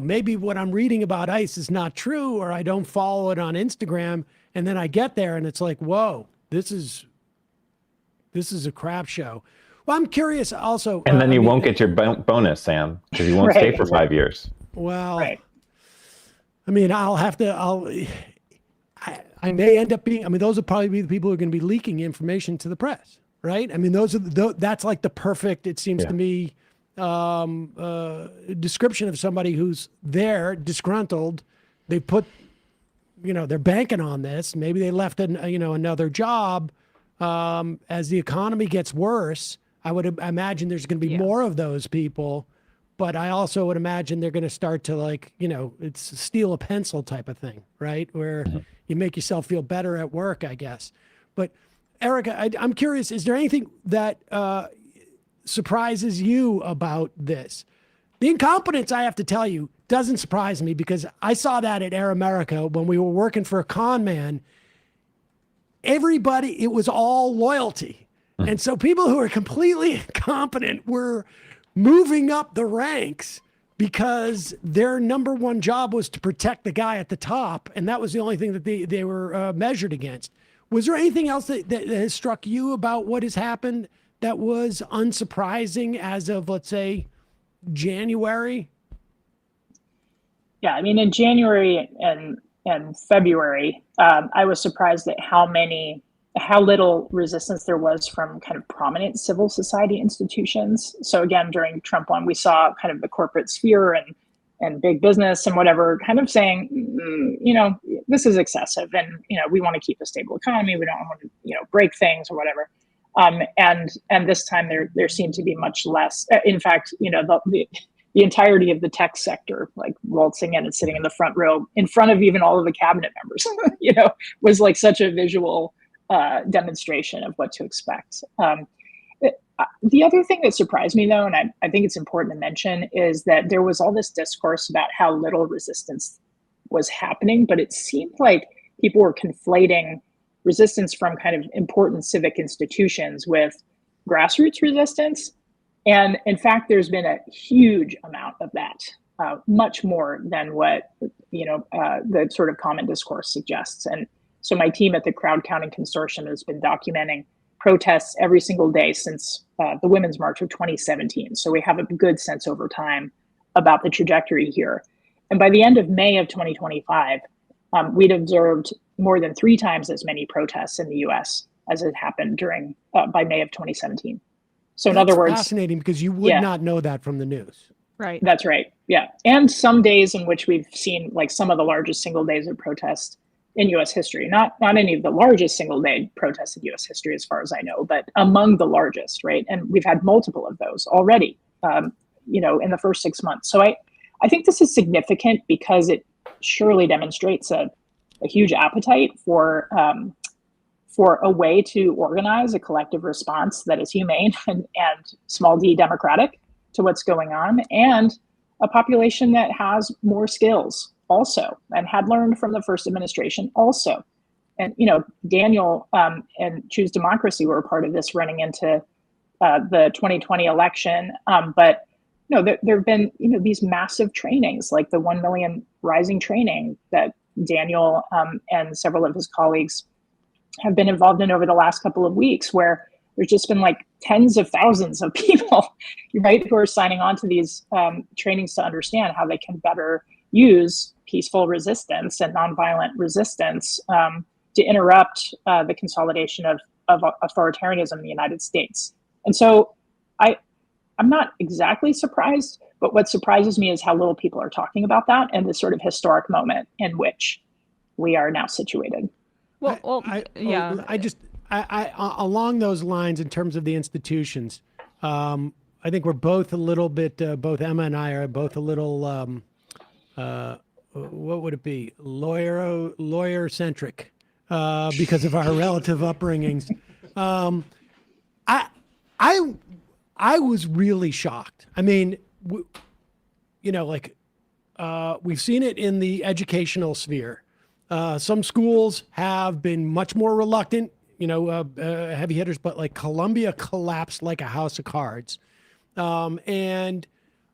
maybe what I'm reading about ICE is not true, or I don't follow it on Instagram. And then I get there and it's like, whoa, this is a crap show. Well, I'm curious also. And then you won't get your bonus, Sam, because you won't stay for 5 years. Well, I mean, I may end up being, those will probably be the people who are going to be leaking information to the press, right? I mean, that's like the perfect, it seems to me, description of somebody who's there, disgruntled. They put, they're banking on this. Maybe they left another job. As the economy gets worse, I would imagine there's going to be more of those people, but I also would imagine they're going to start to it's steal a pencil type of thing, right? Where you make yourself feel better at work, I guess. But Erica, I'm curious, is there anything that surprises you about this? The incompetence, I have to tell you, doesn't surprise me because I saw that at Air America when we were working for a con man. everybody, it was all loyalty. And so people who are completely incompetent were moving up the ranks because their number one job was to protect the guy at the top. And that was the only thing that they were measured against. Was there anything else that has struck you about what has happened that was unsurprising as of, let's say, January? Yeah, I mean, in January and February, I was surprised at how little resistance there was from kind of prominent civil society institutions. So again, during Trump 1, we saw kind of the corporate sphere and big business and whatever kind of saying, this is excessive, and we want to keep a stable economy. We don't want to break things or whatever. And this time there seemed to be much less. In fact, the entirety of the tech sector, like waltzing in and sitting in the front row in front of even all of the cabinet members, was like such a visual demonstration of what to expect. The other thing that surprised me, though, and I think it's important to mention, is that there was all this discourse about how little resistance was happening, but it seemed like people were conflating resistance from kind of important civic institutions with grassroots resistance. And in fact, there's been a huge amount of that, much more than what the sort of common discourse suggests. And so my team at the Crowd Counting Consortium has been documenting protests every single day since the Women's March of 2017. So we have a good sense over time about the trajectory here. And by the end of May of 2025, we'd observed more than 3 times as many protests in the US as had happened by May of 2017. So in other words, fascinating, because you would not know that from the news. Right. That's right. Yeah. And some days in which we've seen like some of the largest single days of protest in US history, not any of the largest single day protests in US history, as far as I know, but among the largest, right? And we've had multiple of those already, in the first 6 months. So I think this is significant because it surely demonstrates a huge appetite for a way to organize a collective response that is humane and small d democratic to what's going on, and a population that has more skills also and had learned from the first administration also. And, Daniel and Choose Democracy were a part of this running into the 2020 election. But, there have been, these massive trainings like the 1 Million Rising training that Daniel and several of his colleagues have been involved in over the last couple of weeks, where there's just been like tens of thousands of people, right, who are signing on to these trainings to understand how they can better use peaceful resistance and nonviolent resistance to interrupt the consolidation of authoritarianism in the United States. And so I'm not exactly surprised, but what surprises me is how little people are talking about that and this sort of historic moment in which we are now situated. Along those lines, in terms of the institutions, I think we're both a little bit, both Emma and I are both a little, what would it be? Lawyer centric, because of our relative upbringings. I was really shocked. I mean, we've seen it in the educational sphere. Some schools have been much more reluctant, heavy hitters, but like Columbia collapsed like a house of cards. And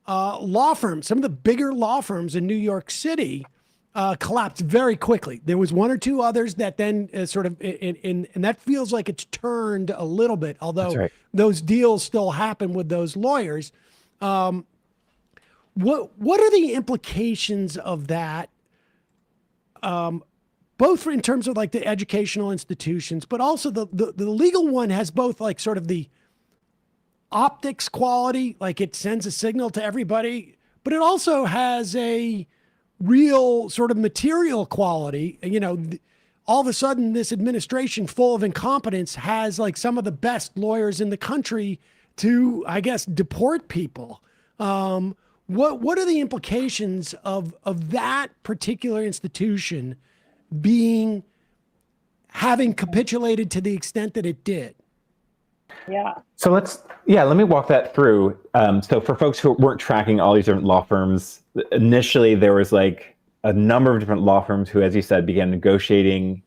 law firms, some of the bigger law firms in New York City collapsed very quickly. There was 1 or 2 others that then and that feels like it's turned a little bit, although those deals still happen with those lawyers. What are the implications of that? Both in terms of like the educational institutions, but also the legal one has both like sort of the optics quality, like it sends a signal to everybody, but it also has a real sort of material quality. All of a sudden this administration full of incompetence has like some of the best lawyers in the country to, I guess, deport people. What are the implications of that particular institution having capitulated to the extent that it did? Yeah. So let me walk that through. So for folks who weren't tracking all these different law firms, initially there was like a number of different law firms who, as you said, began negotiating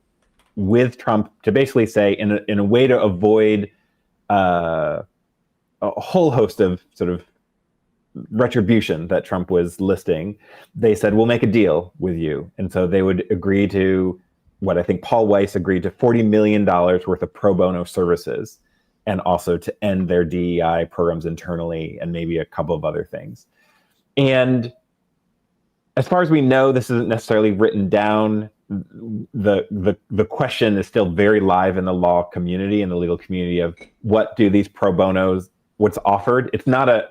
with Trump to basically say, in a way to avoid a whole host of sort of retribution that Trump was listing, they said, we'll make a deal with you. And so they would agree to what I think Paul Weiss agreed to, $40 million worth of pro bono services, and also to end their DEI programs internally and maybe a couple of other things. And as far as we know, this isn't necessarily written down. The question is still very live in the law community and the legal community of what do these pro bonos, what's offered. It's not a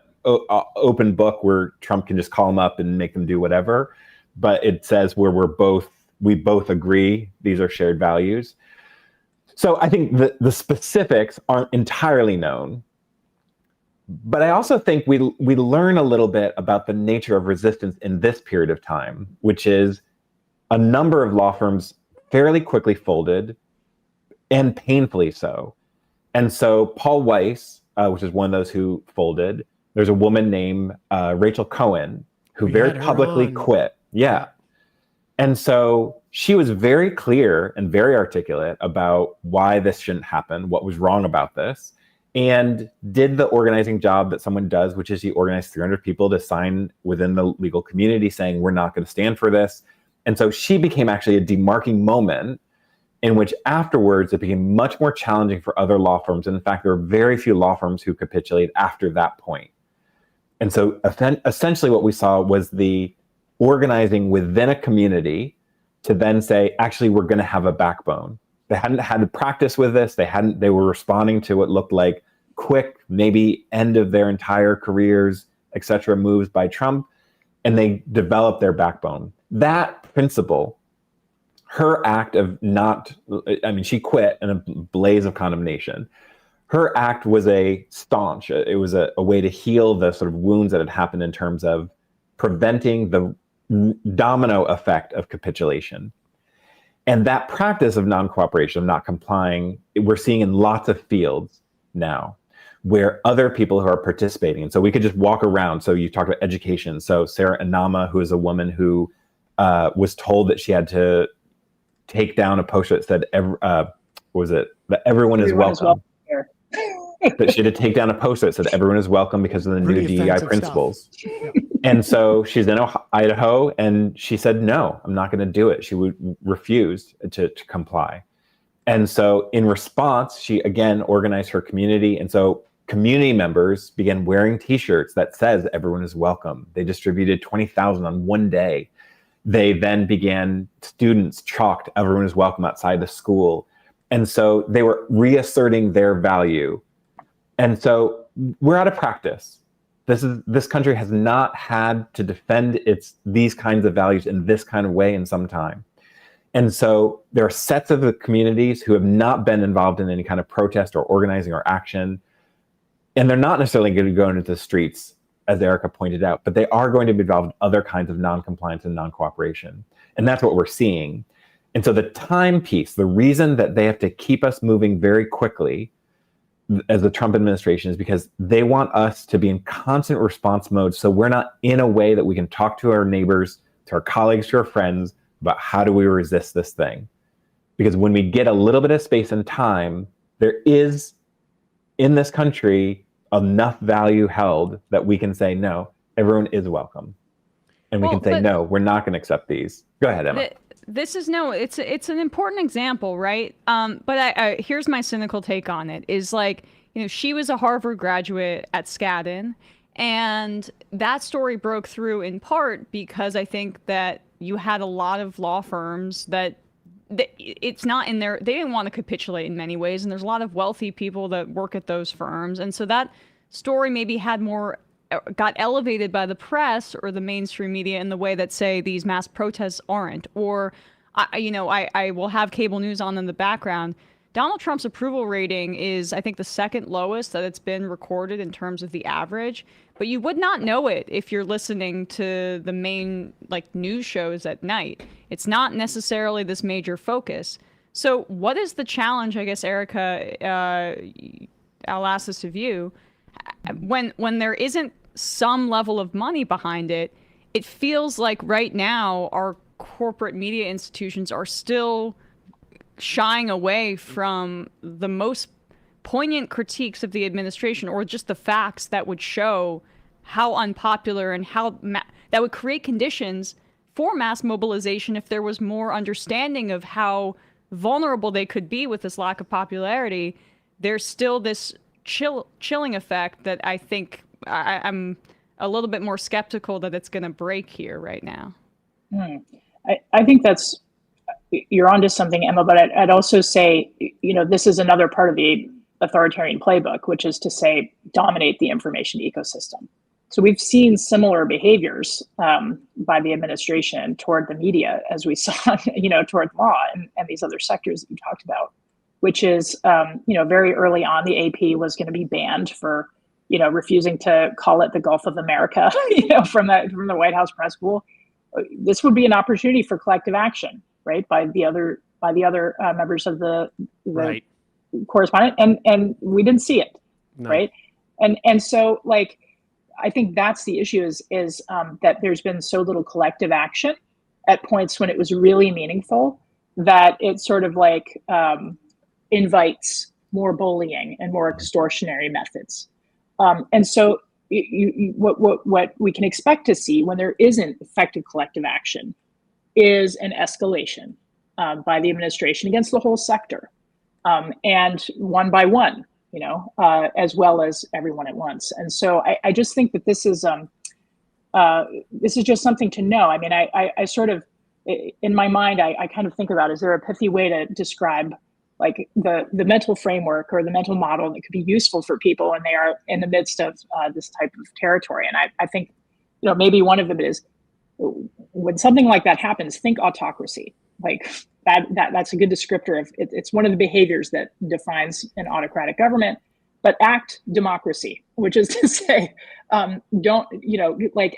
open book where Trump can just call them up and make them do whatever, but it says where we both agree these are shared values. So I think the specifics aren't entirely known, but I also think we learn a little bit about the nature of resistance in this period of time, which is a number of law firms fairly quickly folded, and painfully so. And so Paul Weiss, which is one of those who folded, there's a woman named Rachel Cohen who very publicly quit. Yeah. And so she was very clear and very articulate about why this shouldn't happen, what was wrong about this, and did the organizing job that someone does, which is he organized 300 people to sign within the legal community saying, we're not going to stand for this. And so she became actually a demarking moment in which afterwards it became much more challenging for other law firms. And in fact, there were very few law firms who capitulated after that point. And so essentially what we saw was the organizing within a community to then say, actually, we're going to have a backbone. They hadn't had to practice with this. They were responding to what looked like quick, maybe end of their entire careers, et cetera, moves by Trump. And they developed their backbone. That principle, her act of she quit in a blaze of condemnation. Her act was a staunch. It was a way to heal the sort of wounds that had happened in terms of preventing the domino effect of capitulation. And that practice of non-cooperation, of not complying, we're seeing in lots of fields now where other people who are participating. And so we could just walk around. So you talked about education. So Sarah Inama, who is a woman who was told that she had to take down a poster that said, that everyone is welcome. That she had to take down a poster that said everyone is welcome because of the new DEI principles. And so she's in Idaho, and she said, no, I'm not going to do it. She refused to comply. And so in response, she again organized her community. And so community members began wearing T-shirts that says everyone is welcome. They distributed 20,000 on one day. They then began, students chalked everyone is welcome outside the school. And so they were reasserting their value. And so we're out of practice. This country has not had to defend these kinds of values in this kind of way in some time. And so there are sets of the communities who have not been involved in any kind of protest or organizing or action. And they're not necessarily going to go into the streets, as Erica pointed out, but they are going to be involved in other kinds of non-compliance and non-cooperation. And that's what we're seeing. And so the time piece, the reason that they have to keep us moving very quickly as the Trump administration is because they want us to be in constant response mode. So we're not in a way that we can talk to our neighbors, to our colleagues, to our friends about how do we resist this thing. Because when we get a little bit of space and time, there is in this country enough value held that we can say, no, everyone is welcome. And we can say, no, we're not going to accept these. Go ahead, Emma. It's an important example, right? But here's my cynical take on it is like, she was a Harvard graduate at Skadden, and that story broke through in part because I think that you had a lot of law firms that it's not in there. They didn't want to capitulate in many ways. And there's a lot of wealthy people that work at those firms. And so that story maybe got elevated by the press or the mainstream media in the way that, say, these mass protests aren't. Or, I will have cable news on in the background. Donald Trump's approval rating is, I think, the second lowest that it's been recorded in terms of the average. But you would not know it if you're listening to the main news shows at night. It's not necessarily this major focus. So what is the challenge, I guess, Erica, I'll ask this of you, when there isn't some level of money behind it, it feels like right now our corporate media institutions are still shying away from the most poignant critiques of the administration, or just the facts that would show how unpopular and how that would create conditions for mass mobilization if there was more understanding of how vulnerable they could be with this lack of popularity. There's still this chilling effect that I think I'm a little bit more skeptical that it's going to break here right now. I think you're onto something, Emma, but I'd also say, this is another part of the authoritarian playbook, which is to say, dominate the information ecosystem. So we've seen similar behaviors by the administration toward the media, as we saw, toward law and these other sectors that you talked about, which is, very early on, the AP was going to be banned for, refusing to call it the Gulf of America, from the White House press pool. This would be an opportunity for collective action, right, by the other members of the right. correspondent, and we didn't see it, no. Right, and so I think that's the issue is that there's been so little collective action at points when it was really meaningful that it sort of invites more bullying and more extortionary methods. And so what we can expect to see when there isn't effective collective action is an escalation by the administration against the whole sector, and one by one. As well as everyone at once. And so I just think that this is just something to know. I mean, I sort of, in my mind, I kind of think about, is there a pithy way to describe the mental framework or the mental model that could be useful for people when they are in the midst of this type of territory? And I think, maybe one of them is, when something like that happens, think autocracy. That's a good descriptor of it. It's one of the behaviors that defines an autocratic government. But act democracy, which is to say, don't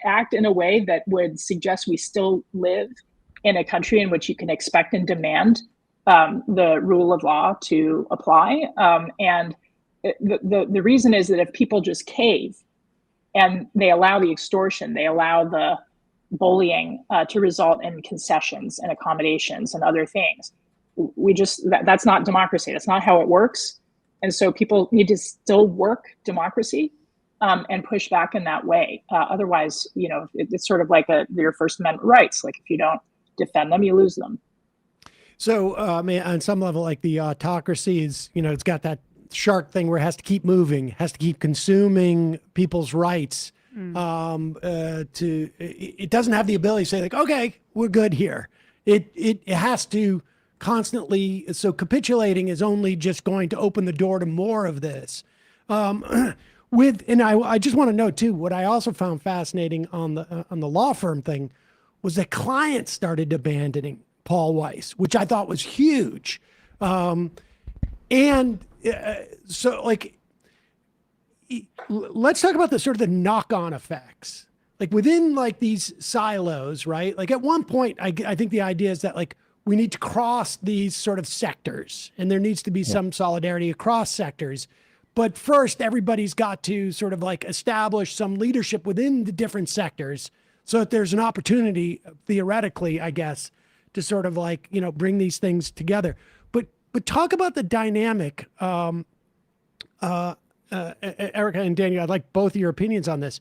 act in a way that would suggest we still live in a country in which you can expect and demand the rule of law to apply. And the reason is that if people just cave and they allow the extortion, they allow the bullying to result in concessions and accommodations and other things, that's not democracy. That's not how it works. And so people need to still work democracy and push back in that way. Otherwise, it's sort of like your First Amendment rights. If you don't defend them, you lose them. So, on some level, the autocracy is, it's got that shark thing where it has to keep moving, has to keep consuming people's rights. It doesn't have the ability to say okay, we're good here. It has to constantly. So capitulating is only just going to open the door to more of this. I just want to note too, what I also found fascinating on the law firm thing was that clients started abandoning Paul Weiss, which I thought was huge. Let's talk about the sort of the knock-on effects, within these silos, right? At one point, I think the idea is that we need to cross these sort of sectors, and there needs to be some solidarity across sectors. But first, everybody's got to sort of establish some leadership within the different sectors, so that there's an opportunity, theoretically, I guess, to sort of bring these things together. But talk about the dynamic. Erica and Daniel, I'd like both of your opinions on this,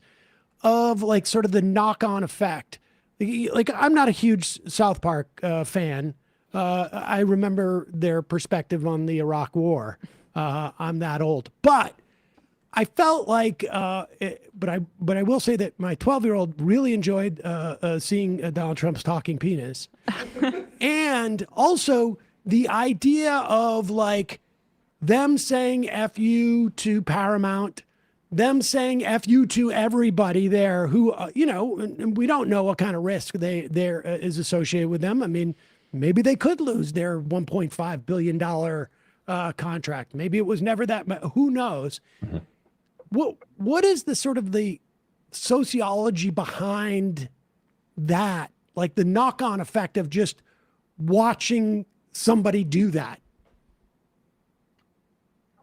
of sort of the knock-on effect. I'm not a huge South Park fan. I remember their perspective on the Iraq War. I'm that old, but I felt but I will say that my 12-year-old really enjoyed seeing Donald Trump's talking penis, and also the idea of them saying F you to Paramount, them saying F you to everybody there who, we don't know what kind of risk there is associated with them. I mean, maybe they could lose their $1.5 billion contract. Maybe it was never that, who knows? What is the sort of the sociology behind that? The knock-on effect of just watching somebody do that?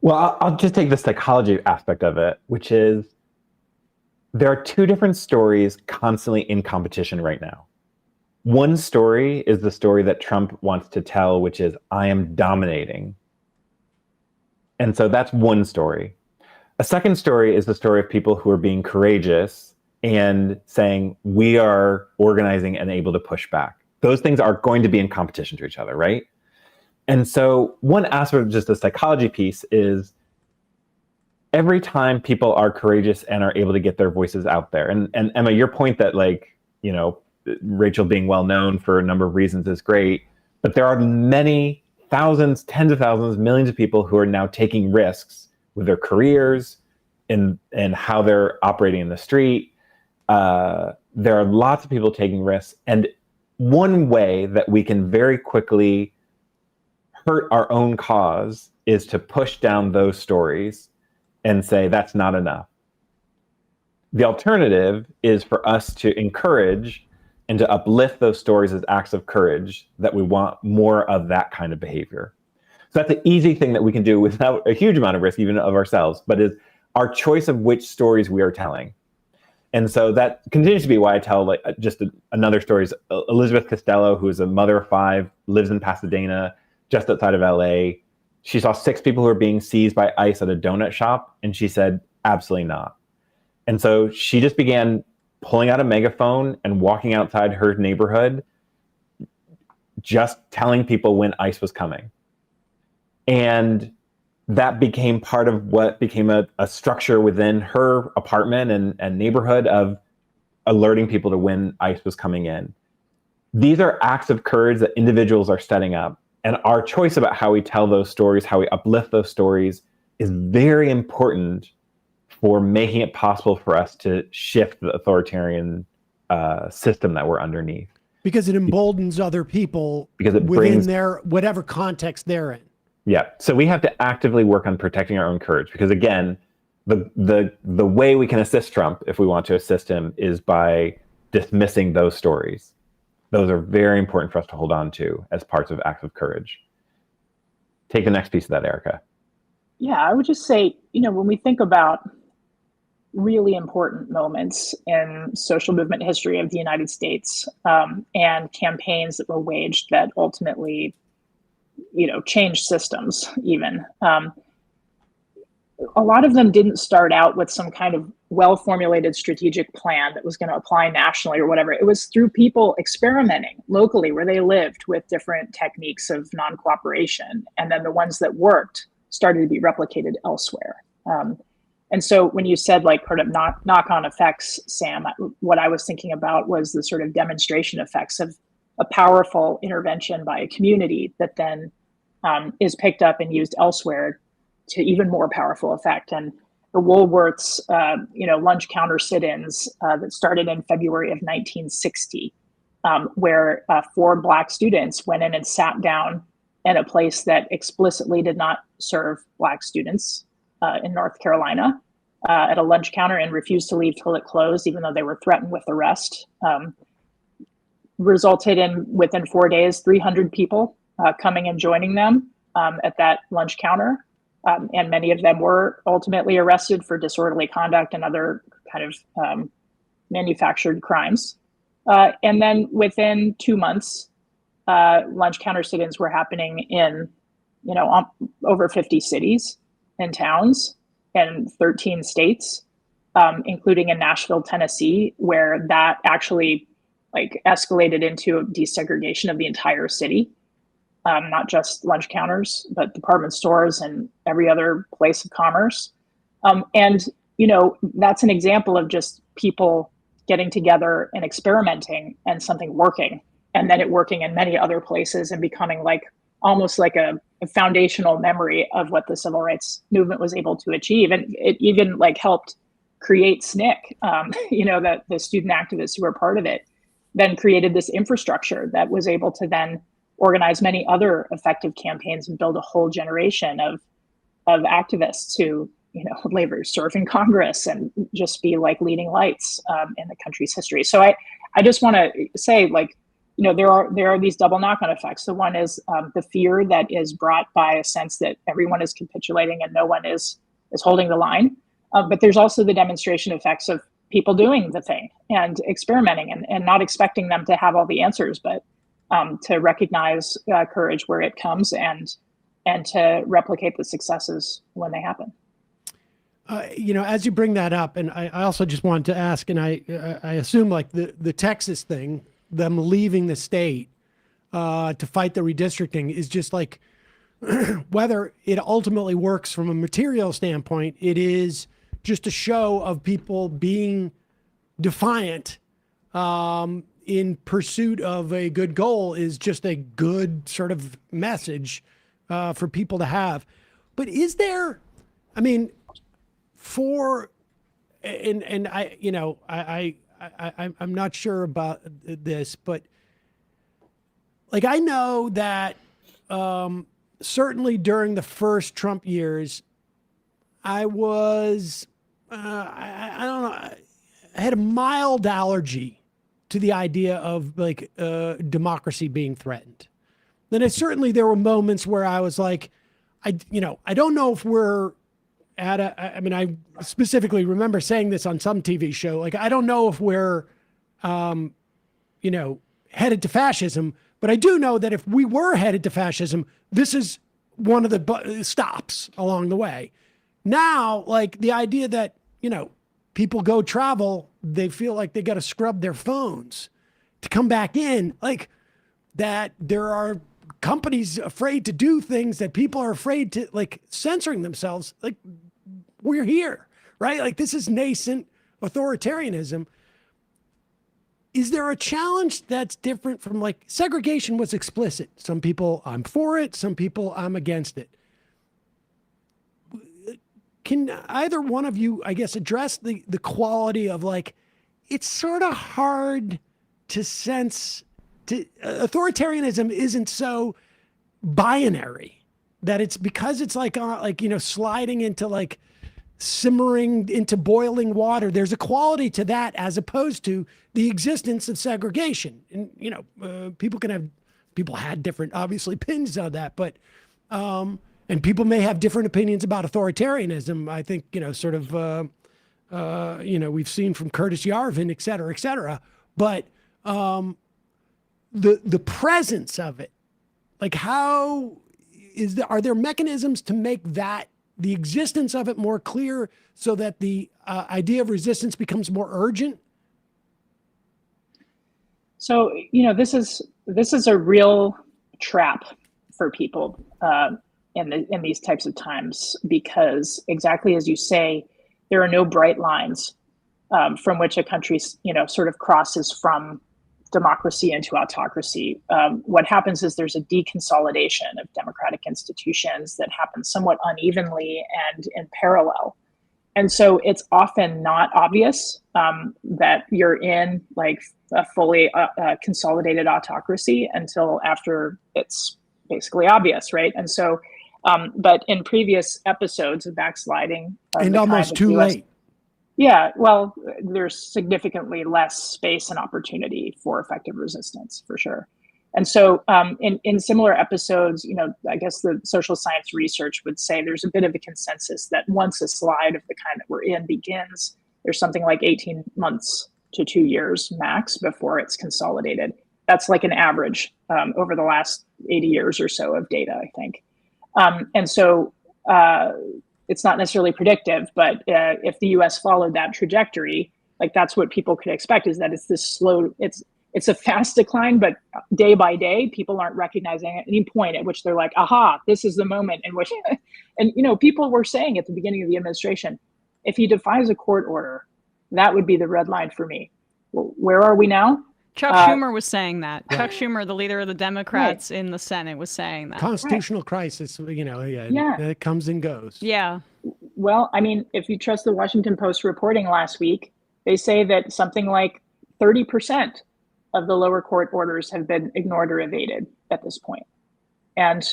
Well, I'll just take the psychology aspect of it, which is there are two different stories constantly in competition right now. One story is the story that Trump wants to tell, which is, I am dominating. And so that's one story. A second story is the story of people who are being courageous and saying, we are organizing and able to push back. Those things are going to be in competition to each other, right? And so one aspect of just the psychology piece is every time people are courageous and are able to get their voices out there. And Emma, your point that, like, you know, Rachel being well known for a number of reasons is great, but there are many thousands, tens of thousands, millions of people who are now taking risks with their careers and how they're operating in the street. There are lots of people taking risks. And one way that we can very quickly hurt our own cause is to push down those stories and say, that's not enough. The alternative is for us to encourage and to uplift those stories as acts of courage, that we want more of that kind of behavior. So that's an easy thing that we can do without a huge amount of risk, even of ourselves, but is our choice of which stories we are telling. And so that continues to be why I tell, like, just another story is Elizabeth Costello, who is a mother of 5, lives in Pasadena, just outside of LA. She saw 6 people who were being seized by ICE at a donut shop, and she said, absolutely not. And so she just began pulling out a megaphone and walking outside her neighborhood, just telling people when ICE was coming. And that became part of what became a structure within her apartment and neighborhood of alerting people to when ICE was coming in. These are acts of courage that individuals are setting up. And our choice about how we tell those stories, how we uplift those stories, is very important for making it possible for us to shift the authoritarian system that we're underneath. Because it emboldens other people because it within brings their whatever context they're in. Yeah. So we have to actively work on protecting our own courage, because again, the way we can assist Trump, if we want to assist him, is by dismissing those stories. Those are very important for us to hold on to as parts of acts of courage. Take the next piece of that, Erica. Yeah, I would just say, you know, when we think about really important moments in social movement history of the United States, and campaigns that were waged that ultimately, you know, changed systems even. A lot of them didn't start out with some kind of well-formulated strategic plan that was going to apply nationally or whatever. It was through people experimenting locally where they lived with different techniques of non-cooperation. And then the ones that worked started to be replicated elsewhere. And so when you said, like, sort of knock-on effects, Sam, what I was thinking about was the sort of demonstration effects of a powerful intervention by a community that then is picked up and used elsewhere to even more powerful effect. And the Woolworth's, lunch counter sit-ins that started in February of 1960, where 4 Black students went in and sat down in a place that explicitly did not serve Black students in North Carolina at a lunch counter and refused to leave till it closed, even though they were threatened with arrest, resulted in, within 4 days, 300 people coming and joining them at that lunch counter. And many of them were ultimately arrested for disorderly conduct and other kind of manufactured crimes. And then within 2 months, lunch counter sit-ins were happening in, over 50 cities and towns and 13 states, including in Nashville, Tennessee, where that actually escalated into a desegregation of the entire city. Not just lunch counters, but department stores and every other place of commerce. And that's an example of just people getting together and experimenting and something working, and then it working in many other places and becoming almost like a foundational memory of what the civil rights movement was able to achieve. And it even helped create SNCC, that the student activists who were part of it then created this infrastructure that was able to then organize many other effective campaigns and build a whole generation of activists who, serve in Congress and just be leading lights in the country's history. So I just want to say, there are these double knock-on effects. The one is the fear that is brought by a sense that everyone is capitulating and no one is holding the line. But there's also the demonstration effects of people doing the thing and experimenting and not expecting them to have all the answers, but to recognize courage where it comes and to replicate the successes when they happen. As you bring that up, and I also just wanted to ask, and I assume like the Texas thing, them leaving the state to fight the redistricting is just like, whether it ultimately works from a material standpoint, it is just a show of people being defiant in pursuit of a good goal is just a good sort of message for people to have. But is there, I mean, I'm not sure about this, but like I know that certainly during the first Trump years, I was, I don't know, I had a mild allergy to the idea of like democracy being threatened. Then there were moments where I was like, I don't know if we're at I specifically remember saying this on some TV show, like, I don't know if we're, headed to fascism, but I do know that if we were headed to fascism, this is one of the stops along the way. Now, like the idea that, people go travel, they feel like they got to scrub their phones to come back in, like that there are companies afraid to do things, that people are afraid to, like, censoring themselves. Like, we're here, right? Like, this is nascent authoritarianism. Is there a challenge that's different from, like, segregation was explicit? Some people, I'm for it. Some people, I'm against it. Can either one of you, I guess, address the quality of, like, it's sort of hard to sense, authoritarianism isn't so binary, that it's because it's like sliding into, like, simmering into boiling water. There's a quality to that as opposed to the existence of segregation. And, people had different, obviously, opinions on that, but, and people may have different opinions about authoritarianism. I think, we've seen from Curtis Yarvin, et cetera, but, the presence of it, like, are there mechanisms to make that, the existence of it, more clear so that the idea of resistance becomes more urgent? So, this is a real trap for people in these types of times, because exactly as you say, there are no bright lines from which a country, sort of crosses from democracy into autocracy. What happens is there's a deconsolidation of democratic institutions that happens somewhat unevenly and in parallel. And so it's often not obvious that you're in, like, a fully consolidated autocracy until after it's basically obvious, right? And so, but in previous episodes of backsliding, and almost too late. Yeah, well, there's significantly less space and opportunity for effective resistance, for sure. And so in similar episodes, I guess the social science research would say there's a bit of a consensus that once a slide of the kind that we're in begins, there's something like 18 months to 2 years max before it's consolidated. That's like an average over the last 80 years or so of data, I think. And so it's not necessarily predictive, but if the US followed that trajectory, like, that's what people could expect, is that it's this slow, it's a fast decline, but day by day, people aren't recognizing at any point at which they're like, aha, this is the moment in which, and, people were saying at the beginning of the administration, if he defies a court order, that would be the red line for me. Well, where are we now? Chuck Schumer was saying that. Right. Chuck Schumer, the leader of the Democrats in the Senate, was saying that. Constitutional crisis, it comes and goes. Yeah. Well, I mean, if you trust the Washington Post reporting last week, they say that something like 30% of the lower court orders have been ignored or evaded at this point. And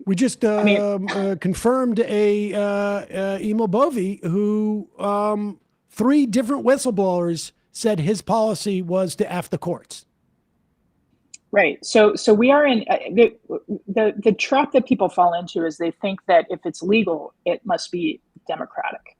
we just confirmed Emil Bovee, who 3 different whistleblowers said his policy was to F the courts. Right. So we are in the trap that people fall into is they think that if it's legal, it must be democratic.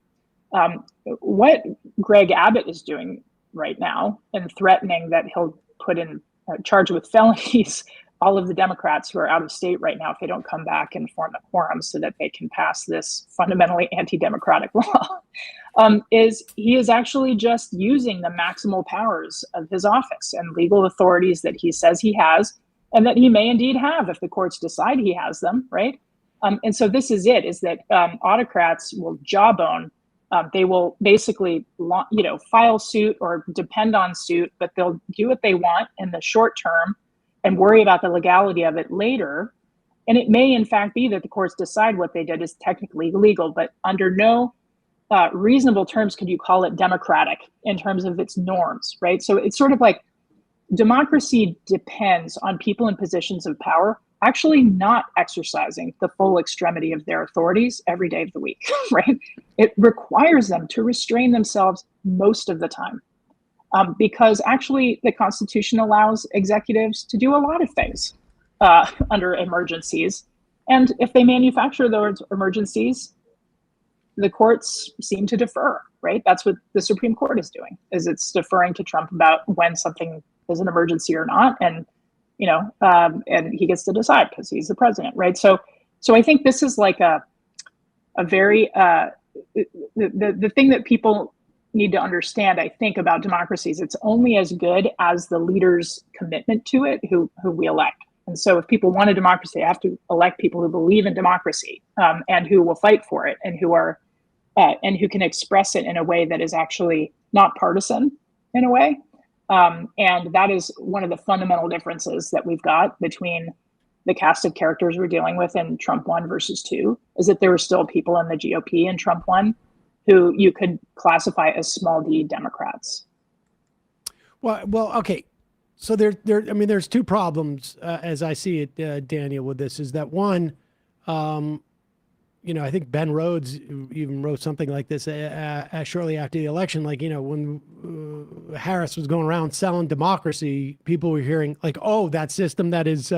What Greg Abbott is doing right now and threatening that he'll put in charge with felonies all of the Democrats who are out of state right now if they don't come back and form a quorum so that they can pass this fundamentally anti-democratic law, is he is actually just using the maximal powers of his office and legal authorities that he says he has and that he may indeed have if the courts decide he has them, right? And so this is it, is that autocrats will jawbone. They will basically, file suit or depend on suit, but they'll do what they want in the short term and worry about the legality of it later. And it may, in fact, be that the courts decide what they did is technically illegal, but under no reasonable terms could you call it democratic in terms of its norms, right? So it's sort of like democracy depends on people in positions of power actually not exercising the full extremity of their authorities every day of the week, right? It requires them to restrain themselves most of the time. Because actually the Constitution allows executives to do a lot of things under emergencies. And if they manufacture those emergencies, the courts seem to defer, right? That's what the Supreme Court is doing, is it's deferring to Trump about when something is an emergency or not. And, and he gets to decide because he's the president, right? So I think this is like a very, the thing that people need to understand, I think, about democracies, it's only as good as the leader's commitment to it who we elect. And so if people want a democracy, they have to elect people who believe in democracy and who will fight for it and who are and who can express it in a way that is actually not partisan in a way. And that is one of the fundamental differences that we've got between the cast of characters we're dealing with in Trump 1 versus 2, is that there are still people in the GOP in Trump 1 who you could classify as small d Democrats. Well, okay. So there's two problems as I see it, Daniel, with this. Is that one, I think Ben Rhodes even wrote something like this shortly after the election. Like, when Harris was going around selling democracy, people were hearing like, "Oh, that system that is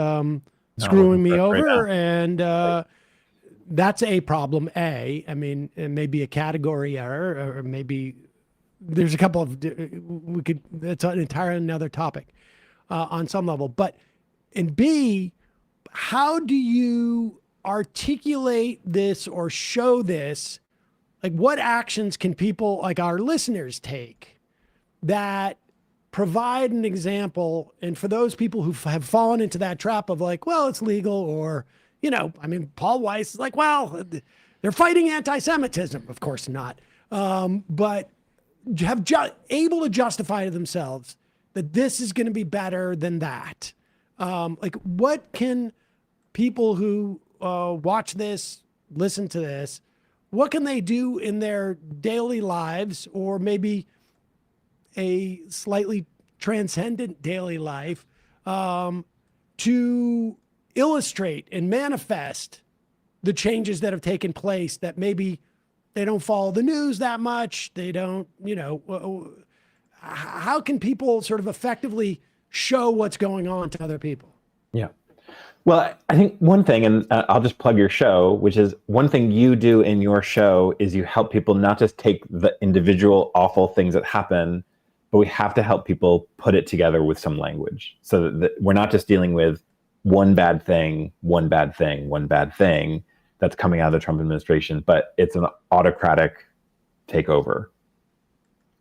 screwing me over," and that's a problem. I mean, it may be a category error, or maybe there's a couple of that's an entirely another topic on some level. But and B, how do you articulate this or show this? Like, what actions can people like our listeners take that provide an example? And for those people who have fallen into that trap of like, well, it's legal, or Paul Weiss is like, well, they're fighting anti-Semitism. Of course not. But able to justify to themselves that this is going to be better than that. Like, what can people who watch this, listen to this, what can they do in their daily lives, or maybe a slightly transcendent daily life, to illustrate and manifest the changes that have taken place, that maybe they don't follow the news that much. They don't, how can people sort of effectively show what's going on to other people? Yeah. Well, I think one thing, and I'll just plug your show, which is one thing you do in your show is you help people not just take the individual awful things that happen, but we have to help people put it together with some language, so that we're not just dealing with one bad thing that's coming out of the Trump administration, but it's an autocratic takeover.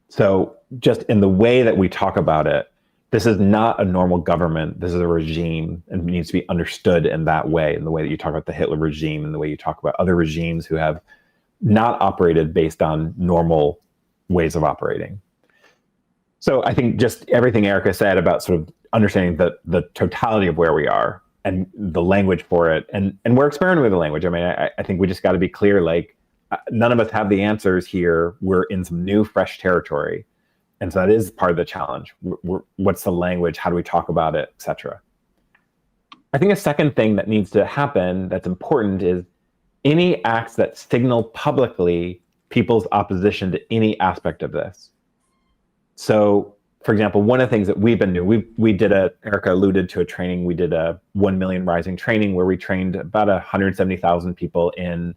So just in the way that we talk about it, this is not a normal government. This is a regime, and it needs to be understood in that way, in the way that you talk about the Hitler regime, and the way you talk about other regimes who have not operated based on normal ways of operating. So I think just everything Erica said about sort of understanding the totality of where we are and the language for it, and we're experimenting with the language. I mean, I think we just got to be clear, like, none of us have the answers here. We're in some new, fresh territory. And so that is part of the challenge. What's the language? How do we talk about it, et cetera? I think a second thing that needs to happen that's important is any acts that signal publicly people's opposition to any aspect of this. So, for example, one of the things that we've been doing, Erica alluded to a training, we did a 1 Million Rising training where we trained about 170,000 people in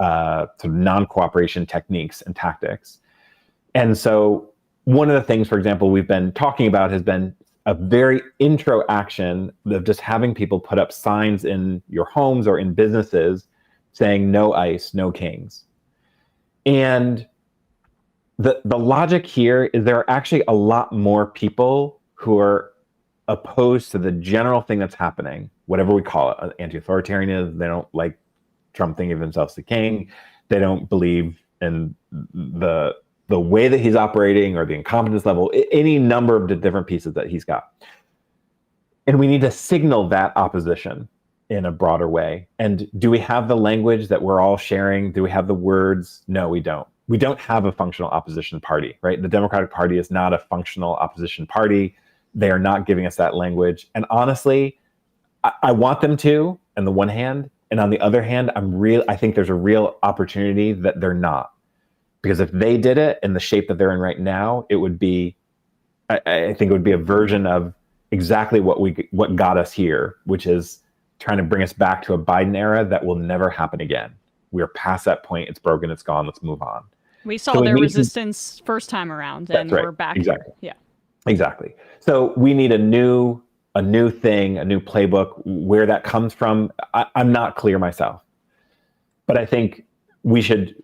sort of non-cooperation techniques and tactics. And so one of the things, for example, we've been talking about has been a very intro action of just having people put up signs in your homes or in businesses saying no ICE, no kings. And the logic here is there are actually a lot more people who are opposed to the general thing that's happening, whatever we call it, anti-authoritarianism. They don't like Trump thinking of himself as the king. They don't believe in the way that he's operating or the incompetence level, any number of the different pieces that he's got. And we need to signal that opposition in a broader way. And do we have the language that we're all sharing? Do we have the words? No, we don't. We don't have a functional opposition party, right? The Democratic Party is not a functional opposition party. They are not giving us that language. And honestly, I want them to, on the one hand, and on the other hand, I think there's a real opportunity that they're not. Because if they did it in the shape that they're in right now, it would be, I think it would be a version of exactly what got us here, which is trying to bring us back to a Biden era that will never happen again. We're past that point. It's broken. It's gone. Let's move on. We saw their resistance first time around, and we're back. Exactly. Here. Yeah. Exactly. So we need a new thing, a new playbook. Where that comes from, I'm not clear myself. But I think we should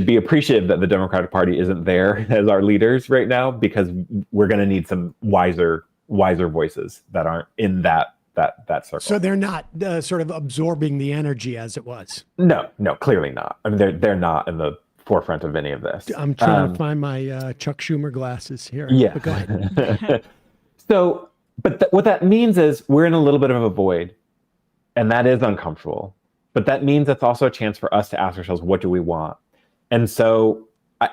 be appreciative that the Democratic Party isn't there as our leaders right now, because we're going to need some wiser voices that aren't in that circle. So they're not sort of absorbing the energy as it was. No, clearly not. I mean, they're not in the forefront of any of this. I'm trying to find my Chuck Schumer glasses here. Yeah. But go ahead. So, but what that means is we're in a little bit of a void, and that is uncomfortable. But that means it's also a chance for us to ask ourselves, what do we want? And so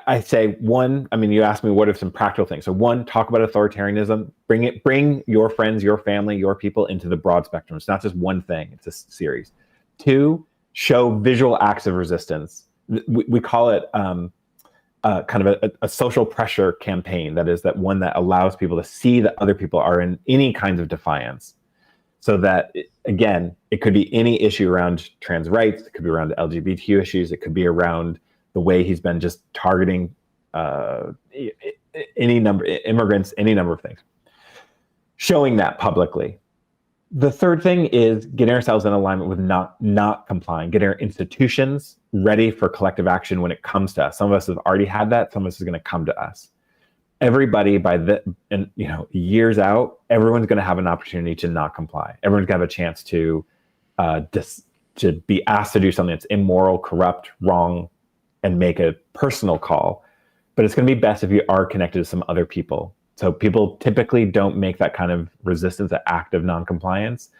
I say, one, I mean, you asked me what are some practical things. So one, talk about authoritarianism, bring your friends, your family, your people into the broad spectrum. It's not just one thing, it's a series. Two, show visual acts of resistance. We call it kind of a social pressure campaign. That is that one that allows people to see that other people are in any kinds of defiance. So that, again, it could be any issue around trans rights, it could be around LGBT issues, it could be around the way he's been just targeting immigrants, any number of things. Showing that publicly. The third thing is getting ourselves in alignment with not complying, getting our institutions ready for collective action when it comes to us. Some of us have already had that, some of us is going to come to us. Everybody years out, everyone's going to have an opportunity to not comply. Everyone's going to have a chance to be asked to do something that's immoral, corrupt, wrong, and make a personal call. But it's going to be best if you are connected to some other people. So people typically don't make that kind of resistance, that act of non-compliance,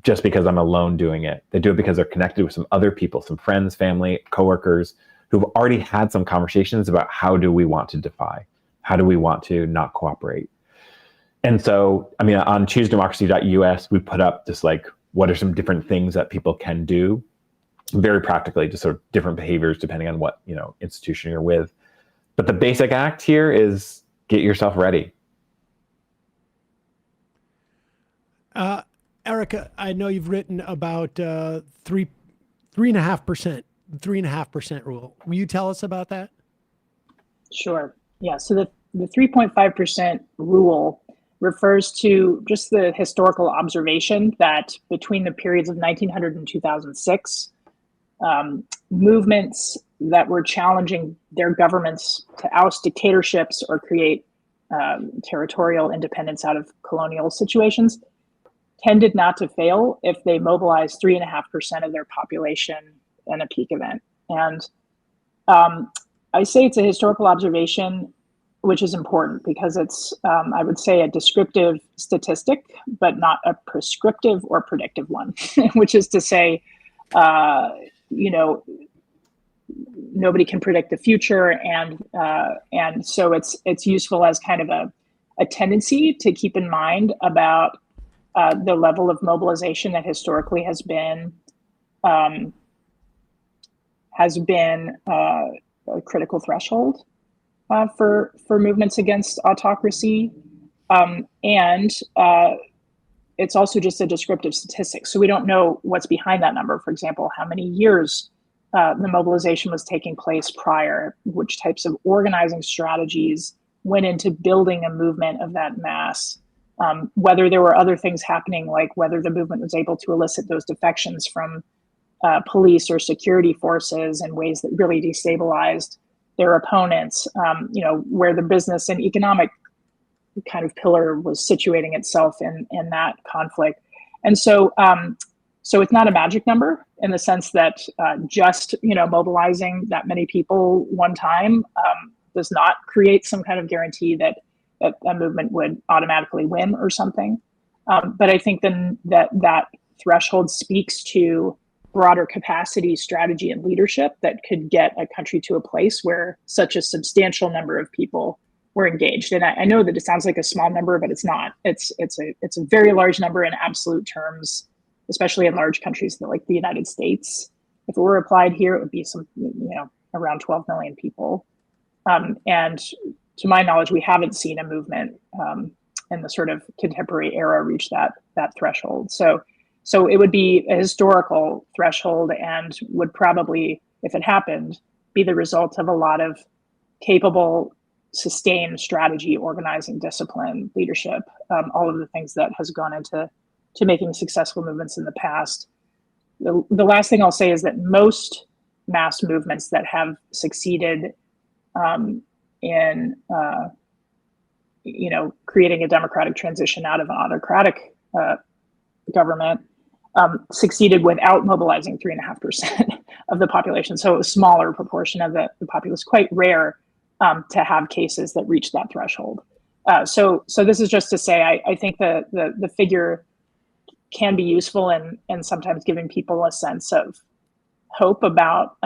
just because I'm alone doing it. They do it because they're connected with some other people, some friends, family, coworkers, who've already had some conversations about how do we want to defy? How do we want to not cooperate? And so, I mean, on choosedemocracy.us, we put up just like, what are some different things that people can do? Very practically, just sort of different behaviors depending on what, institution you're with. But the basic act here is get yourself ready. Erica, I know you've written about 3.5% rule. Will you tell us about that? Sure. Yeah. So the 3.5% rule refers to just the historical observation that between the periods of 1900 and 2006, movements that were challenging their governments to oust dictatorships or create territorial independence out of colonial situations tended not to fail if they mobilized 3.5% of their population in a peak event. And I say it's a historical observation, which is important because it's, I would say, a descriptive statistic, but not a prescriptive or predictive one, which is to say, nobody can predict the future, and so it's useful as kind of a tendency to keep in mind about the level of mobilization that historically has been a critical threshold for movements against autocracy, and it's also just a descriptive statistic. So we don't know what's behind that number. For example, how many years the mobilization was taking place prior, which types of organizing strategies went into building a movement of that mass, whether there were other things happening, like whether the movement was able to elicit those defections from police or security forces in ways that really destabilized their opponents, where the business and economic kind of pillar was situating itself in that conflict. And so it's not a magic number in the sense that just mobilizing that many people one time does not create some kind of guarantee that a movement would automatically win or something. But I think then that threshold speaks to broader capacity, strategy, and leadership that could get a country to a place where such a substantial number of people were engaged. And I know that it sounds like a small number, but it's not. It's a very large number in absolute terms, especially in large countries like the United States. If it were applied here, it would be around 12 million people. And to my knowledge, we haven't seen a movement in the sort of contemporary era reach that threshold. So it would be a historical threshold and would probably, if it happened, be the result of a lot of capable, sustained strategy, organizing, discipline, leadership, all of the things that has gone into making successful movements in the past. The last thing I'll say is that most mass movements that have succeeded in creating a democratic transition out of an autocratic government succeeded without mobilizing 3.5% of the population. So a smaller proportion of the populace. Quite rare to have cases that reach that threshold. So this is just to say, I think the figure can be useful in sometimes giving people a sense of hope about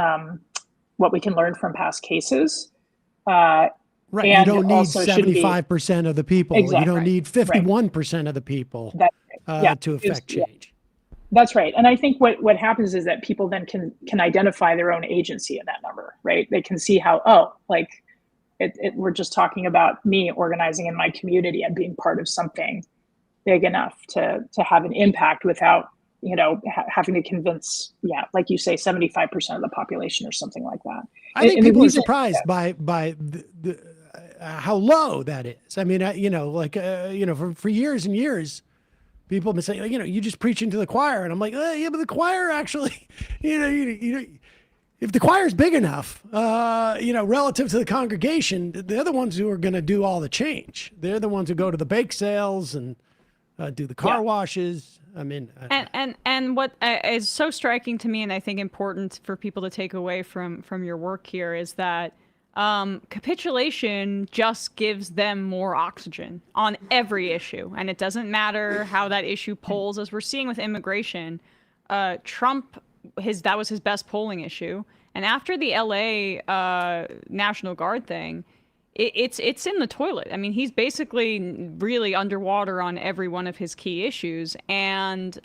what we can learn from past cases. Right. And you don't need also 75% of the people. Exactly. You don't need 51% of the people to affect change. That's right. And I think what happens is that people then can identify their own agency in that number, right? They can see how, we're just talking about me organizing in my community and being part of something big enough to have an impact without, having to convince, like you say, 75% of the population or something like that. I think people are surprised by the how low that is. I mean, for years and years, people have been saying, you just preaching to the choir. And I'm like, yeah, but the choir actually, if the choir is big enough, relative to the congregation, they're the ones who are going to do all the change. They're the ones who go to the bake sales and do the car washes. I mean, and what is so striking to me, and I think important for people to take away from your work here, is that capitulation just gives them more oxygen on every issue, and it doesn't matter how that issue polls. As we're seeing with immigration, Trump, that was his best polling issue, and after the LA National Guard thing, it's in the toilet. I mean, he's basically really underwater on every one of his key issues, and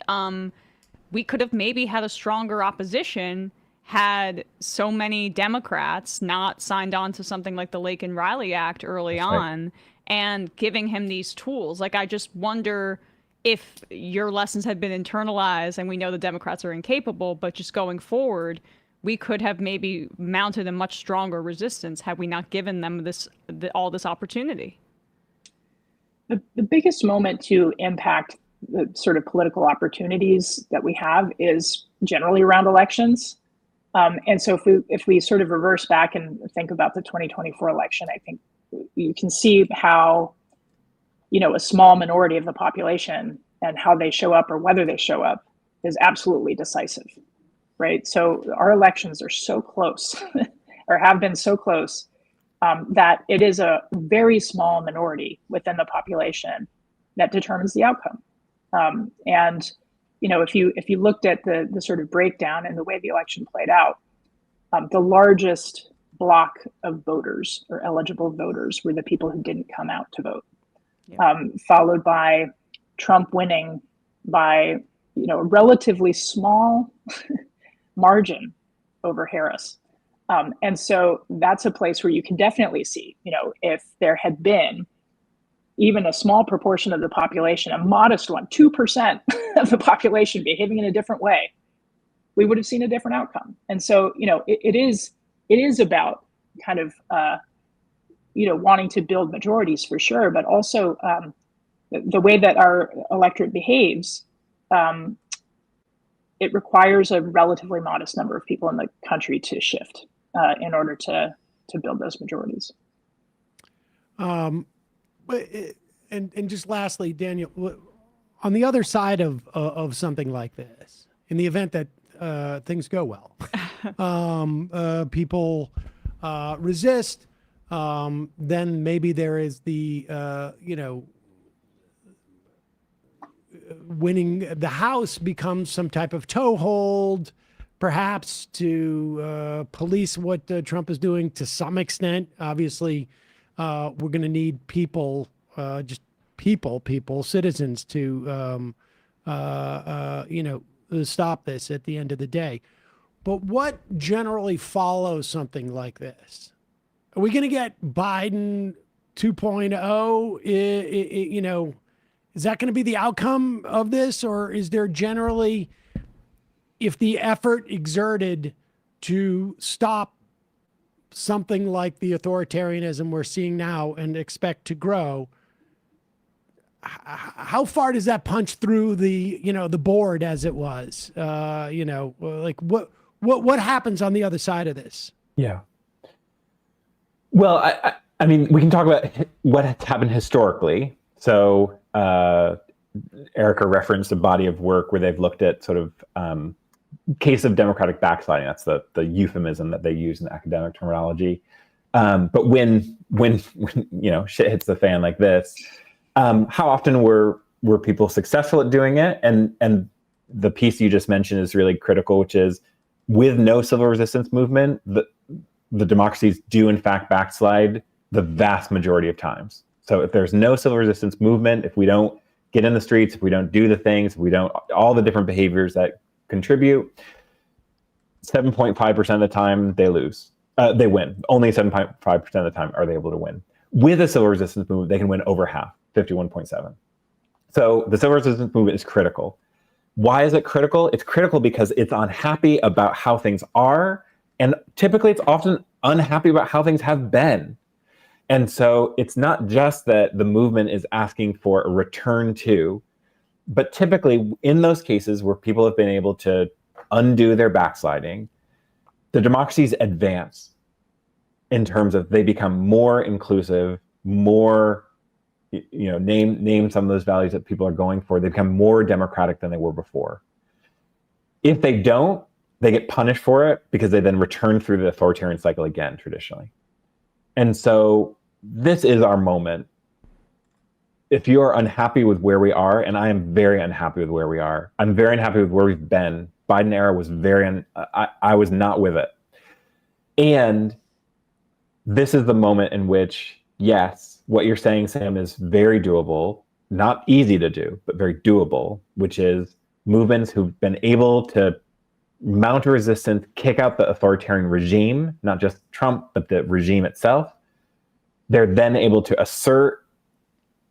we could have maybe had a stronger opposition had so many Democrats not signed on to something like the Lake and Riley Act early on and giving him these tools. Like, I just wonder if your lessons had been internalized, and we know the Democrats are incapable, but just going forward, we could have maybe mounted a much stronger resistance had we not given them all this opportunity. The biggest moment to impact the sort of political opportunities that we have is generally around elections. And so if we sort of reverse back and think about the 2024 election, I think you can see how, a small minority of the population and how they show up or whether they show up is absolutely decisive, right? So our elections are so close or have been so close that it is a very small minority within the population that determines the outcome. And if you looked at the sort of breakdown in the way the election played out, the largest block of voters or eligible voters were the people who didn't come out to vote, followed by Trump winning by a relatively small margin over Harris. And so that's a place where you can definitely see, if there had been even a small proportion of the population, a modest one, 2% of the population behaving in a different way, we would have seen a different outcome. And so, it is about kind of, wanting to build majorities for sure, but also the way that our electorate behaves, it requires a relatively modest number of people in the country to shift in order to build those majorities. And just lastly, Daniel, on the other side of something like this, in the event that things go well, people resist, then maybe there is the winning the House becomes some type of toehold, perhaps to police what Trump is doing to some extent. Obviously, we're going to need people, citizens to, stop this at the end of the day. But what generally follows something like this? Are we going to get Biden 2.0? Is that going to be the outcome of this? Or is there generally, if the effort exerted to stop something like the authoritarianism we're seeing now and expect to grow, how far does that punch through the board as it was? Like what happens on the other side of this? Yeah. Well, I mean, we can talk about what has happened historically. So Erica referenced a body of work where they've looked at sort of case of democratic backsliding. That's the euphemism that they use in academic terminology. But when shit hits the fan like this, how often were people successful at doing it? And the piece you just mentioned is really critical, which is with no civil resistance movement, the democracies do in fact backslide the vast majority of times. So if there's no civil resistance movement, if we don't get in the streets, if we don't do the things, if we don't, all the different behaviors that contribute, 7.5% of the time they lose. They win. Only 7.5% of the time are they able to win. With a civil resistance movement, they can win over half, 51.7. So the civil resistance movement is critical. Why is it critical? It's critical because it's unhappy about how things are, and typically it's often unhappy about how things have been. And so it's not just that the movement is asking for a return to, but typically in those cases where people have been able to undo their backsliding, the democracies advance in terms of they become more inclusive, more, name some of those values that people are going for. They become more democratic than they were before. If they don't, they get punished for it because they then return through the authoritarian cycle again, traditionally. And so this is our moment. If you are unhappy with where we are, and I am very unhappy with where we are, I'm very unhappy with where we've been. Biden era was I was not with it. And this is the moment in which, yes, what you're saying, Sam, is very doable, not easy to do, but very doable, which is movements who've been able to mount a resistance, kick out the authoritarian regime, not just Trump, but the regime itself. They're then able to assert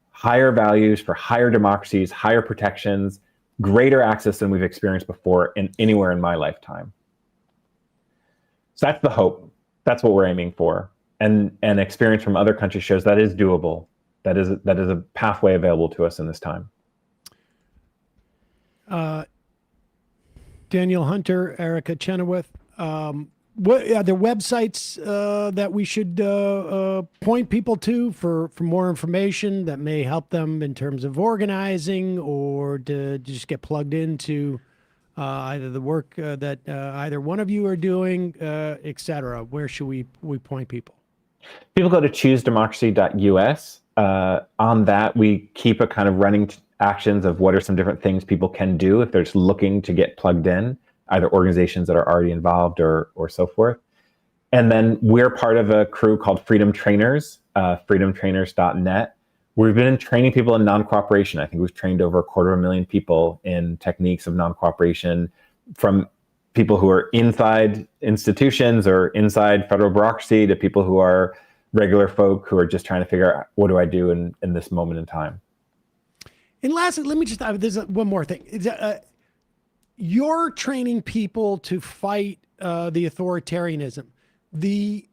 higher values for higher democracies, higher protections, greater access than we've experienced before anywhere in my lifetime. So that's the hope. That's what we're aiming for. And experience from other countries shows that is doable. That is a pathway available to us in this time. Daniel Hunter, Erica Chenoweth, what are there websites that we should point people to for more information that may help them in terms of organizing or to just get plugged into either the work that either one of you are doing, et cetera? Where should we point people? People go to choosedemocracy.us. On that, we keep a kind of running actions of what are some different things people can do if they're just looking to get plugged in, either organizations that are already involved or so forth. And then we're part of a crew called Freedom Trainers, freedomtrainers.net. We've been training people in non-cooperation. I think we've trained over 250,000 people in techniques of non-cooperation, from people who are inside institutions or inside federal bureaucracy to people who are regular folk who are just trying to figure out, what do I do in this moment in time? And lastly, let me just, there's one more thing. you're training people to fight the authoritarianism. The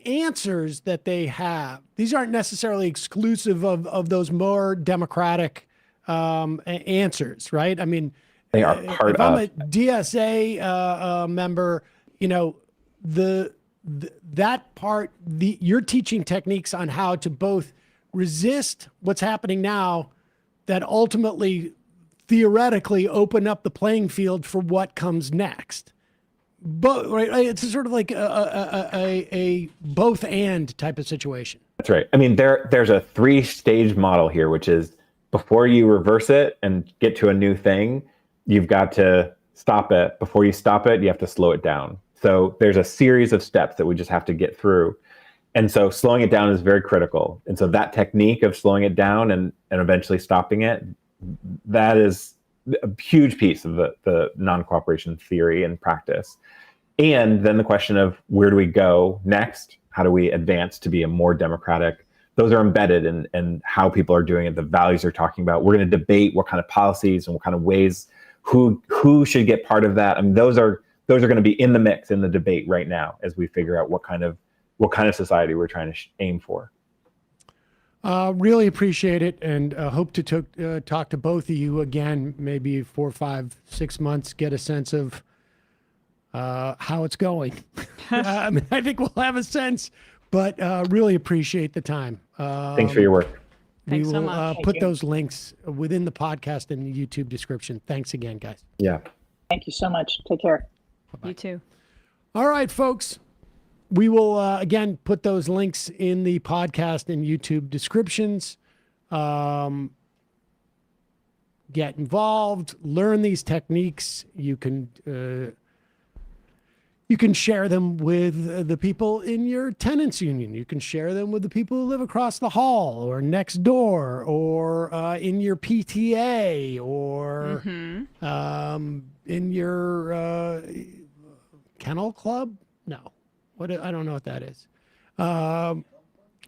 answers that they have, these aren't necessarily exclusive of those more democratic answers, right? I mean, they are part if of. I'm a DSA member, you know, that part, you're teaching techniques on how to both resist what's happening now that ultimately theoretically open up the playing field for what comes next. But right, it's sort of like a both and type of situation. That's right. I mean, there's a 3-stage model here, which is before you reverse it and get to a new thing, you've got to stop it. Before you stop it, you have to slow it down. So there's a series of steps that we just have to get through. And so slowing it down is very critical. And so that technique of slowing it down and eventually stopping it, that is a huge piece of the non-cooperation theory and practice. And then the question of where do we go next? How do we advance to be a more democratic? Those are embedded in how people are doing it, the values they're talking about. We're going to debate what kind of policies and what kind of ways, who should get part of that. I mean, those are going to be in the mix in the debate right now as we figure out what kind of society we're trying to aim for. Really appreciate it, and hope to talk to both of you again, maybe 4, 5, 6 months, get a sense of how it's going. I mean, I think we'll have a sense, but really appreciate the time. Thanks for your work. Thanks so much. Put those links within the podcast and the YouTube description. Thanks again, guys. Yeah. Thank you so much. Take care. Bye-bye. You too. All right, folks. We will, again, put those links in the podcast and YouTube descriptions. Get involved, learn these techniques. You can share them with the people in your tenants union. You can share them with the people who live across the hall or next door or in your PTA or in your kennel club. No. I don't know what that is.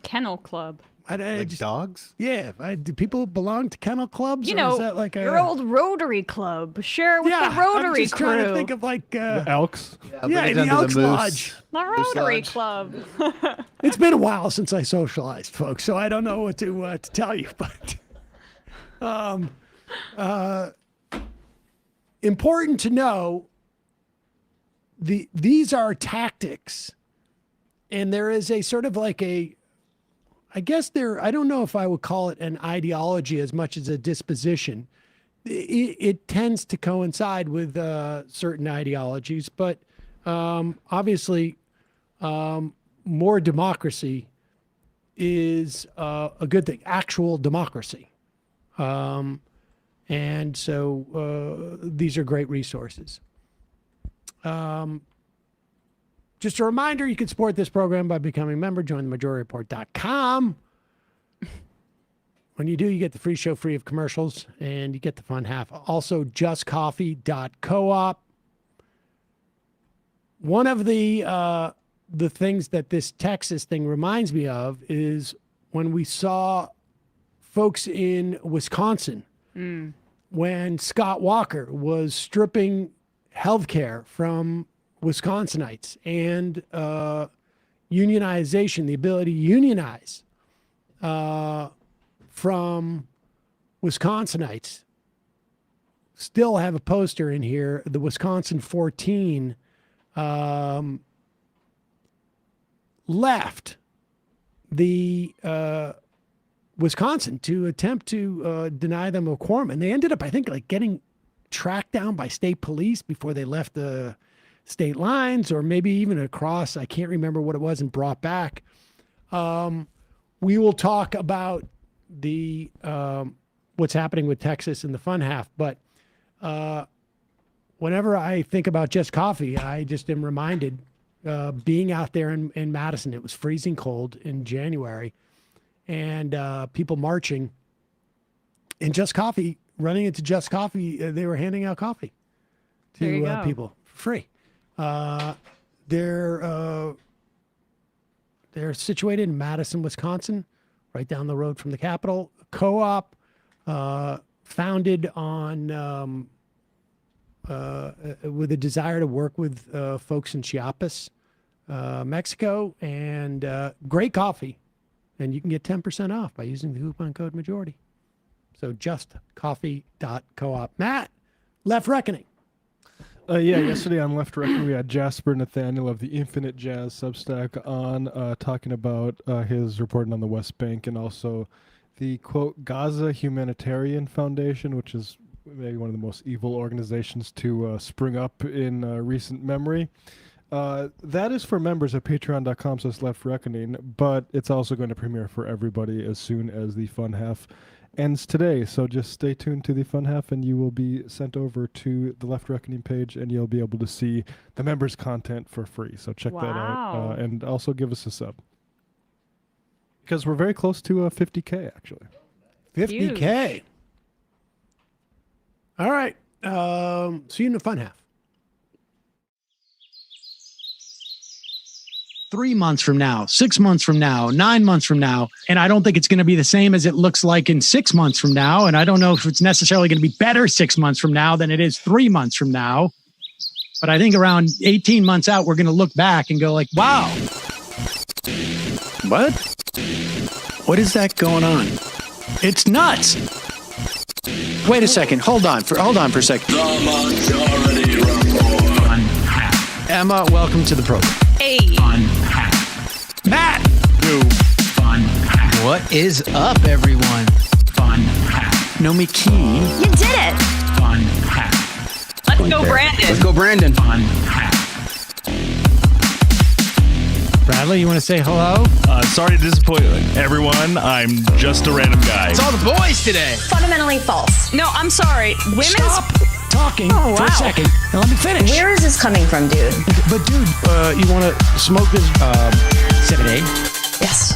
Kennel club. Like dogs? Yeah. Do people belong to kennel clubs? You or know, is that like your old Rotary club. Share with the Rotary I'm just crew. trying to think of like the Elks. The Elks Lodge. The Rotary club. It's been a while since I socialized, folks, so I don't know what to tell you. But important to know. These are tactics, and there is a sort of like I don't know if I would call it an ideology as much as a disposition. It tends to coincide with certain ideologies, but obviously more democracy is a good thing, actual democracy. And so these are great resources. Just a reminder, you can support this program by becoming a member. Join themajority.report.com. When you do, you get the free show free of commercials, and you get the fun half. Also, justcoffee.coop. One of the things that this Texas thing reminds me of is when we saw folks in Wisconsin, when Scott Walker was stripping healthcare from Wisconsinites and unionization, the ability to unionize from Wisconsinites. Still have a poster in here, the Wisconsin 14 left the Wisconsin to attempt to deny them a quorum. And they ended up, I think, like getting tracked down by state police before they left the state lines, or maybe even across, I can't remember what it was, and brought back. We will talk about the what's happening with Texas in the fun half, but whenever I think about Just Coffee, I just am reminded being out there in Madison. It was freezing cold in January, and people marching, and Just Coffee, running into Just Coffee, they were handing out coffee to people for free. They're situated in Madison, Wisconsin, right down the road from the Capitol. Co-op, founded on with a desire to work with folks in Chiapas, Mexico, and great coffee. And you can get 10% off by using the coupon code majority. So justcoffee.coop. Matt, Left Reckoning. Yesterday on Left Reckoning, we had Jasper Nathaniel of the Infinite Jazz Substack on talking about his reporting on the West Bank and also the, quote, Gaza Humanitarian Foundation, which is maybe one of the most evil organizations to spring up in recent memory. That is for members at patreon.com/Left Reckoning, but it's also going to premiere for everybody as soon as the fun half ends today. So just stay tuned to the fun half and you will be sent over to the Left Reckoning page and you'll be able to see the members' content for free. So check that out and also give us a sub. Because we're very close to 50K, actually. 50K. Huge. All right. See you in the fun half. 3 months from now, 6 months from now, 9 months from now. And I don't think it's going to be the same as it looks like in 6 months from now. And I don't know if it's necessarily going to be better 6 months from now than it is 3 months from now. But I think around 18 months out, we're going to look back and go like, wow. What? What is that going on? It's nuts. Wait a second. Hold on for a second. The Majority Report. Emma, welcome to the program. Hey. Matt. What is up, everyone? Nomi Key. You did it. Let's go, Brandon. Let's go, Brandon. Bradley, you want to say hello? Sorry to disappoint everyone. I'm just a random guy. It's all the boys today. Fundamentally false. No, I'm sorry. Women's... Stop talking for a second and let me finish. Where is this coming from, dude? But dude, you want to smoke this 7A? Yes.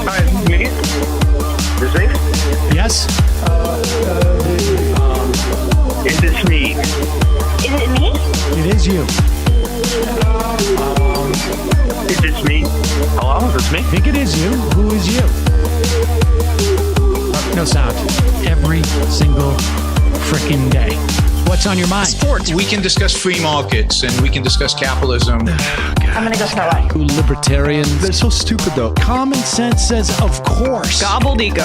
Hi, me? Is it? Yes. Is this me? Is it me? It is you. Is this me? Hello, is this me? I think it is you. Who is you? No sound. Every single freaking day. What's on your mind? Sports. We can discuss free markets and we can discuss capitalism. I'm going to go start watching. Libertarians. They're so stupid, though. Common sense says, of course. Gobbledygook.